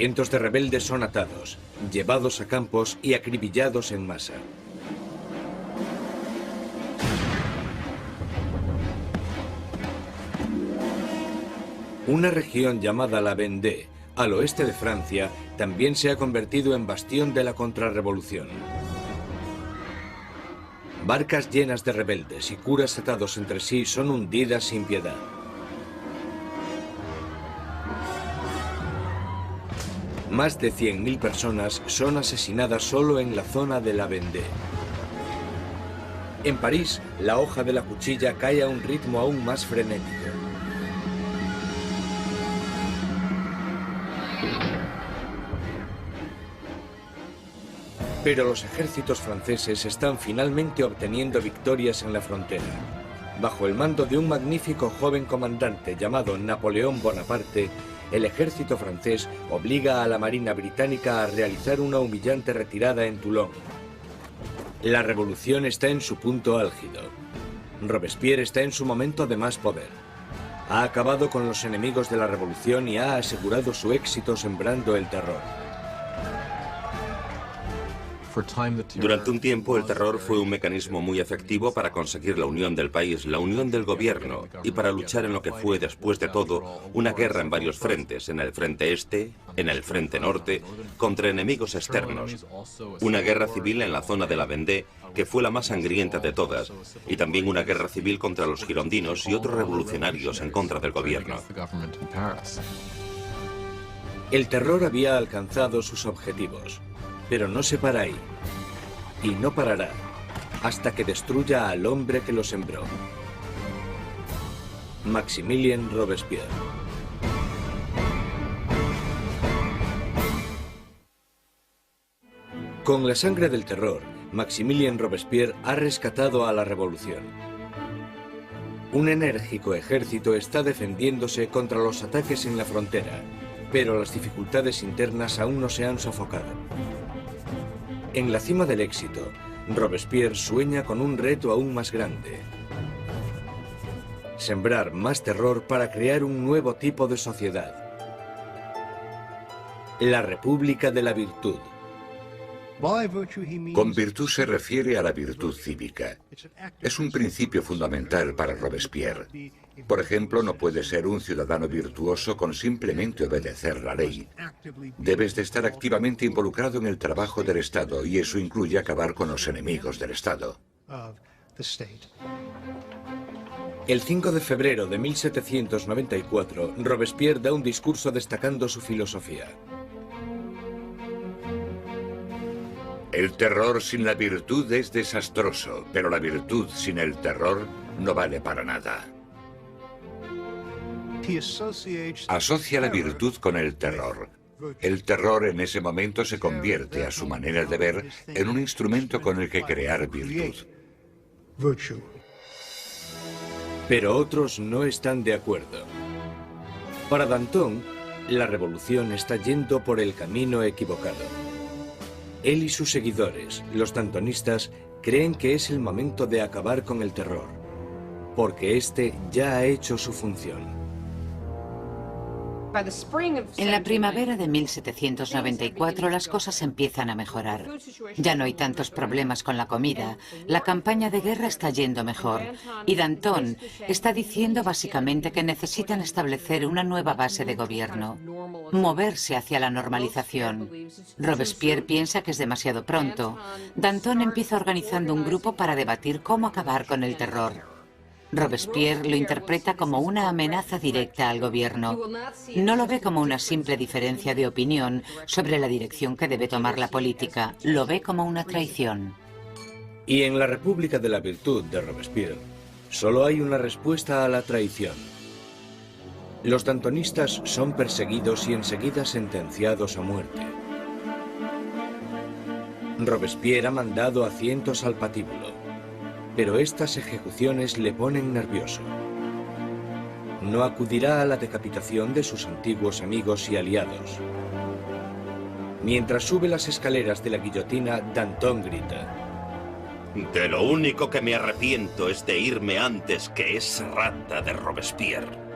S1: Cientos de rebeldes son atados, llevados a campos y acribillados en masa. Una región llamada la Vendée, al oeste de Francia, también se ha convertido en bastión de la contrarrevolución. Barcas llenas de rebeldes y curas atados entre sí son hundidas sin piedad. Más de 100.000 personas son asesinadas solo en la zona de la Vendée. En París, la hoja de la cuchilla cae a un ritmo aún más frenético. Pero los ejércitos franceses están finalmente obteniendo victorias en la frontera. Bajo el mando de un magnífico joven comandante llamado Napoleón Bonaparte, el ejército francés obliga a la Marina británica a realizar una humillante retirada en Toulon. La revolución está en su punto álgido. Robespierre está en su momento de más poder. Ha acabado con los enemigos de la revolución y ha asegurado su éxito sembrando el terror.
S2: Durante un tiempo, el terror fue un mecanismo muy efectivo para conseguir la unión del país, la unión del gobierno, y para luchar en lo que fue, después de todo, una guerra en varios frentes, en el frente este, en el frente norte, contra enemigos externos. Una guerra civil en la zona de la Vendée, que fue la más sangrienta de todas, y también una guerra civil contra los girondinos y otros revolucionarios en contra del gobierno.
S1: El terror había alcanzado sus objetivos. Pero no se para ahí, y no parará, hasta que destruya al hombre que lo sembró. Maximilien Robespierre. Con la sangre del terror, Maximilien Robespierre ha rescatado a la revolución. Un enérgico ejército está defendiéndose contra los ataques en la frontera, pero las dificultades internas aún no se han sofocado. En la cima del éxito, Robespierre sueña con un reto aún más grande. Sembrar más terror para crear un nuevo tipo de sociedad. La República de la Virtud.
S3: Con virtud se refiere a la virtud cívica. Es un principio fundamental para Robespierre. Por ejemplo, no puedes ser un ciudadano virtuoso con simplemente obedecer la ley. Debes de estar activamente involucrado en el trabajo del Estado, y eso incluye acabar con los enemigos del Estado.
S1: El 5 de febrero de 1794, Robespierre da un discurso destacando su filosofía.
S3: El terror sin la virtud es desastroso, pero la virtud sin el terror no vale para nada. Asocia la virtud con el terror. El terror en ese momento se convierte, a su manera de ver, en un instrumento con el que crear virtud.
S1: Pero otros no están de acuerdo. Para Danton, la revolución está yendo por el camino equivocado. Él y sus seguidores, los dantonistas, creen que es el momento de acabar con el terror, porque este ya ha hecho su función.
S4: En la primavera de 1794 las cosas empiezan a mejorar. Ya no hay tantos problemas con la comida, la campaña de guerra está yendo mejor y Danton está diciendo básicamente que necesitan establecer una nueva base de gobierno, moverse hacia la normalización. Robespierre piensa que es demasiado pronto. Danton empieza organizando un grupo para debatir cómo acabar con el terror. Robespierre lo interpreta como una amenaza directa al gobierno. No lo ve como una simple diferencia de opinión sobre la dirección que debe tomar la política. Lo ve como una traición.
S1: Y en la República de la Virtud de Robespierre, solo hay una respuesta a la traición. Los dantonistas son perseguidos y enseguida sentenciados a muerte. Robespierre ha mandado a cientos al patíbulo. Pero estas ejecuciones le ponen nervioso. No acudirá a la decapitación de sus antiguos amigos y aliados. Mientras sube las escaleras de la guillotina, Danton grita:
S2: De lo único que me arrepiento es de irme antes que esa rata de Robespierre.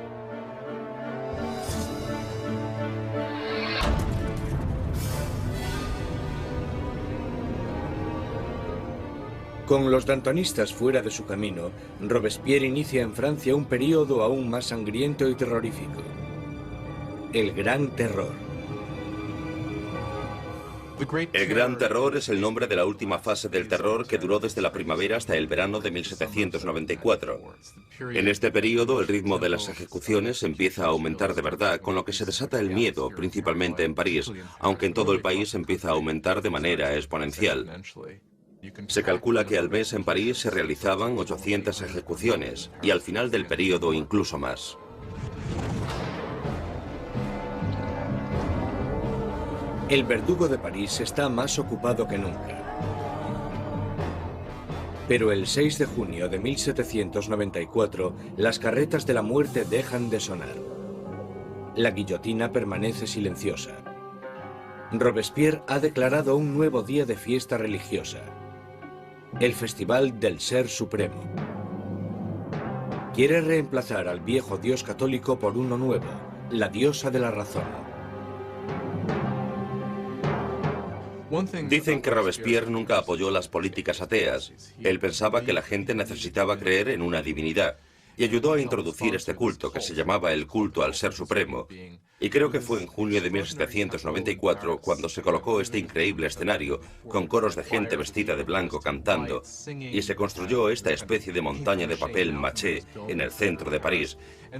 S1: Con los dantonistas fuera de su camino, Robespierre inicia en Francia un período aún más sangriento y terrorífico. El Gran Terror.
S2: El Gran Terror es el nombre de la última fase del terror que duró desde la primavera hasta el verano de 1794. En este periodo, el ritmo de las ejecuciones empieza a aumentar de verdad, con lo que se desata el miedo, principalmente en París, aunque en todo el país empieza a aumentar de manera exponencial. Se calcula que al mes en París se realizaban 800 ejecuciones, y al final del periodo incluso más.
S1: El verdugo de París está más ocupado que nunca. Pero el 6 de junio de 1794, las carretas de la muerte dejan de sonar. La guillotina permanece silenciosa. Robespierre ha declarado un nuevo día de fiesta religiosa, el Festival del Ser Supremo. Quiere reemplazar al viejo dios católico por uno nuevo, la diosa de la razón.
S2: Dicen que Robespierre nunca apoyó las políticas ateas. Él pensaba que la gente necesitaba creer en una divinidad y ayudó a introducir este culto que se llamaba el culto al Ser Supremo. Y creo que fue en junio de 1794 cuando se colocó este increíble escenario con coros de gente vestida de blanco cantando y se construyó esta especie de montaña de papel maché en el centro de París.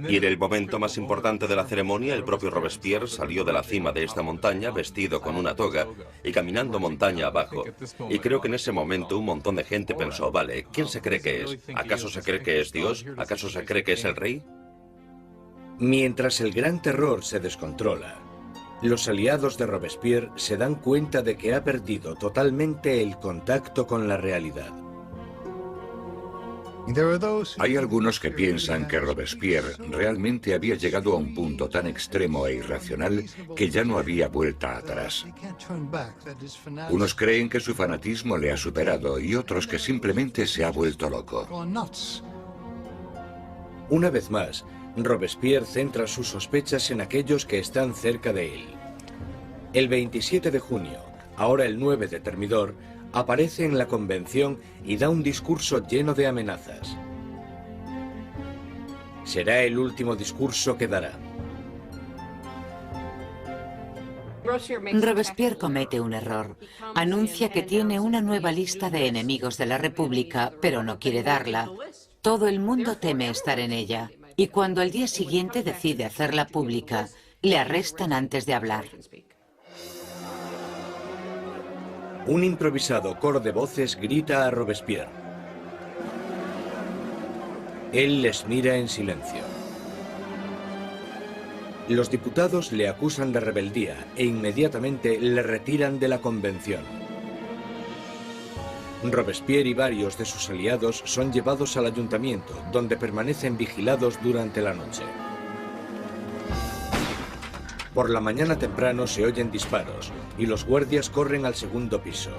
S2: Y en el momento más importante de la ceremonia, el propio Robespierre salió de la cima de esta montaña vestido con una toga y caminando montaña abajo. Y creo que en ese momento un montón de gente pensó, vale, ¿quién se cree que es? ¿Acaso se cree que es Dios? ¿Acaso se cree que es el rey?
S1: Mientras el Gran Terror se descontrola, los aliados de Robespierre se dan cuenta de que ha perdido totalmente el contacto con la realidad.
S3: Hay algunos que piensan que Robespierre realmente había llegado a un punto tan extremo e irracional que ya no había vuelta atrás. Unos creen que su fanatismo le ha superado y otros que simplemente se ha vuelto loco.
S1: Una vez más, Robespierre centra sus sospechas en aquellos que están cerca de él. El 27 de junio, ahora el 9 de Thermidor, aparece en la convención y da un discurso lleno de amenazas. Será el último discurso que dará.
S4: Robespierre comete un error. Anuncia que tiene una nueva lista de enemigos de la República, pero no quiere darla. Todo el mundo teme estar en ella. Y cuando al día siguiente decide hacerla pública, le arrestan antes de hablar.
S1: Un improvisado coro de voces grita a Robespierre. Él les mira en silencio. Los diputados le acusan de rebeldía e inmediatamente le retiran de la convención. Robespierre y varios de sus aliados son llevados al ayuntamiento, donde permanecen vigilados durante la noche. Por la mañana temprano se oyen disparos y los guardias corren al segundo piso.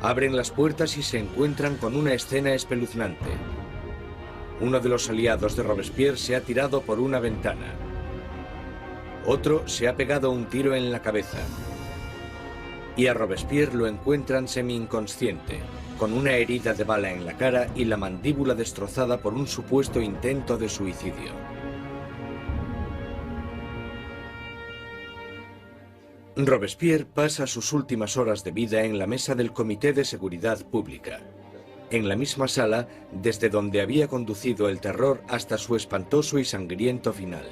S1: Abren las puertas y se encuentran con una escena espeluznante. Uno de los aliados de Robespierre se ha tirado por una ventana. Otro se ha pegado un tiro en la cabeza. Y a Robespierre lo encuentran semi-inconsciente, con una herida de bala en la cara y la mandíbula destrozada por un supuesto intento de suicidio. Robespierre pasa sus últimas horas de vida en la mesa del Comité de Seguridad Pública, en la misma sala desde donde había conducido el terror hasta su espantoso y sangriento final.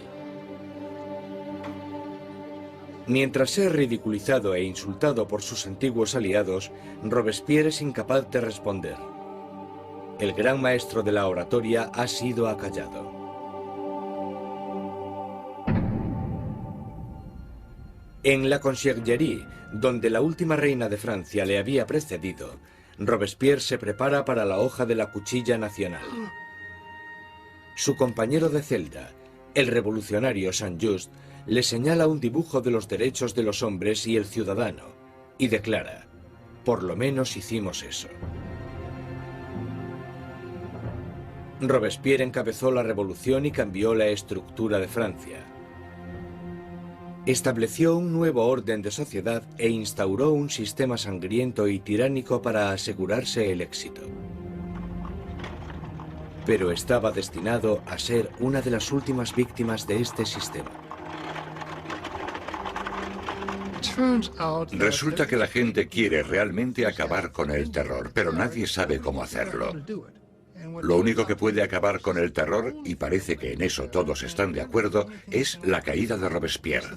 S1: Mientras es ridiculizado e insultado por sus antiguos aliados, Robespierre es incapaz de responder. El gran maestro de la oratoria ha sido acallado. En la Conciergerie, donde la última reina de Francia le había precedido, Robespierre se prepara para la hoja de la cuchilla nacional. Su compañero de celda, el revolucionario Saint-Just, le señala un dibujo de los derechos de los hombres y el ciudadano, y declara, por lo menos hicimos eso. Robespierre encabezó la revolución y cambió la estructura de Francia. Estableció un nuevo orden de sociedad e instauró un sistema sangriento y tiránico para asegurarse el éxito. Pero estaba destinado a ser una de las últimas víctimas de este sistema.
S3: Resulta que la gente quiere realmente acabar con el terror, pero nadie sabe cómo hacerlo. Lo único que puede acabar con el terror, y parece que en eso todos están de acuerdo, es la caída de Robespierre.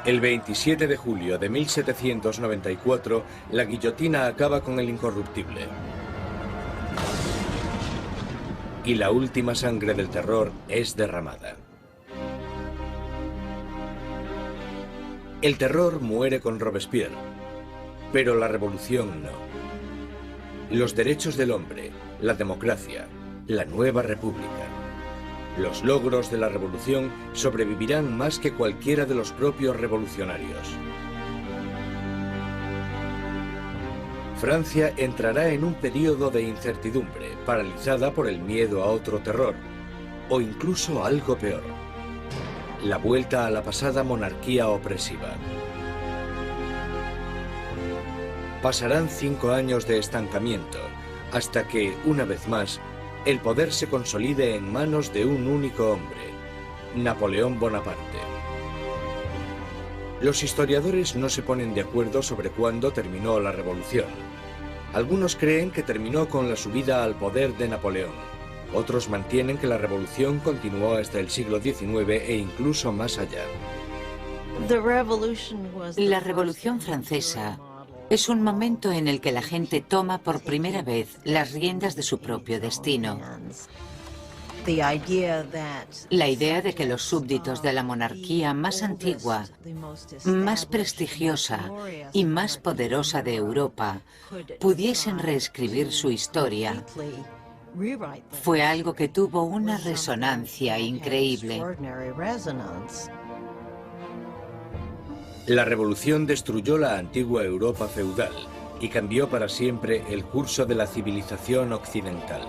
S1: El 27 de julio de 1794, la guillotina acaba con el incorruptible. Y la última sangre del terror es derramada. El terror muere con Robespierre, pero la revolución no. Los derechos del hombre, la democracia, la nueva república. Los logros de la revolución sobrevivirán más que cualquiera de los propios revolucionarios. Francia entrará en un periodo de incertidumbre, paralizada por el miedo a otro terror, o incluso algo peor: la vuelta a la pasada monarquía opresiva. Pasarán 5 años de estancamiento, hasta que, una vez más, el poder se consolide en manos de un único hombre, Napoleón Bonaparte. Los historiadores no se ponen de acuerdo sobre cuándo terminó la revolución. Algunos creen que terminó con la subida al poder de Napoleón. Otros mantienen que la revolución continuó hasta el siglo XIX e incluso más allá.
S4: La Revolución Francesa es un momento en el que la gente toma por primera vez las riendas de su propio destino. La idea de que los súbditos de la monarquía más antigua, más prestigiosa y más poderosa de Europa pudiesen reescribir su historia fue algo que tuvo una resonancia increíble.
S1: La revolución destruyó la antigua Europa feudal y cambió para siempre el curso de la civilización occidental.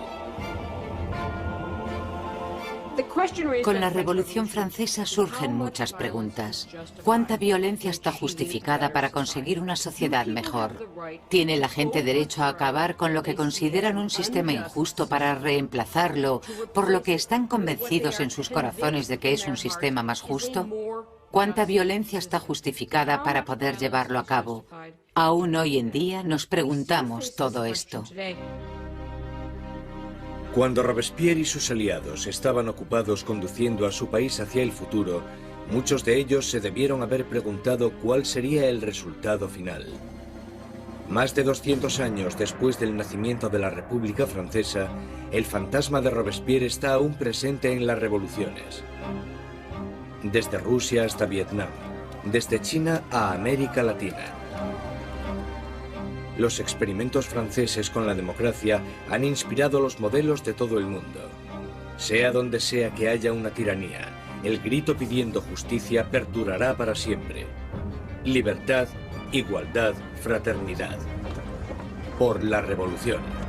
S4: Con la Revolución Francesa surgen muchas preguntas. ¿Cuánta violencia está justificada para conseguir una sociedad mejor? ¿Tiene la gente derecho a acabar con lo que consideran un sistema injusto para reemplazarlo por lo que están convencidos en sus corazones de que es un sistema más justo? ¿Cuánta violencia está justificada para poder llevarlo a cabo? Aún hoy en día nos preguntamos todo esto.
S1: Cuando Robespierre y sus aliados estaban ocupados conduciendo a su país hacia el futuro, muchos de ellos se debieron haber preguntado cuál sería el resultado final. Más de 200 años después del nacimiento de la República Francesa, el fantasma de Robespierre está aún presente en las revoluciones. Desde Rusia hasta Vietnam, desde China a América Latina. Los experimentos franceses con la democracia han inspirado los modelos de todo el mundo. Sea donde sea que haya una tiranía, el grito pidiendo justicia perdurará para siempre. Libertad, igualdad, fraternidad. Por la revolución.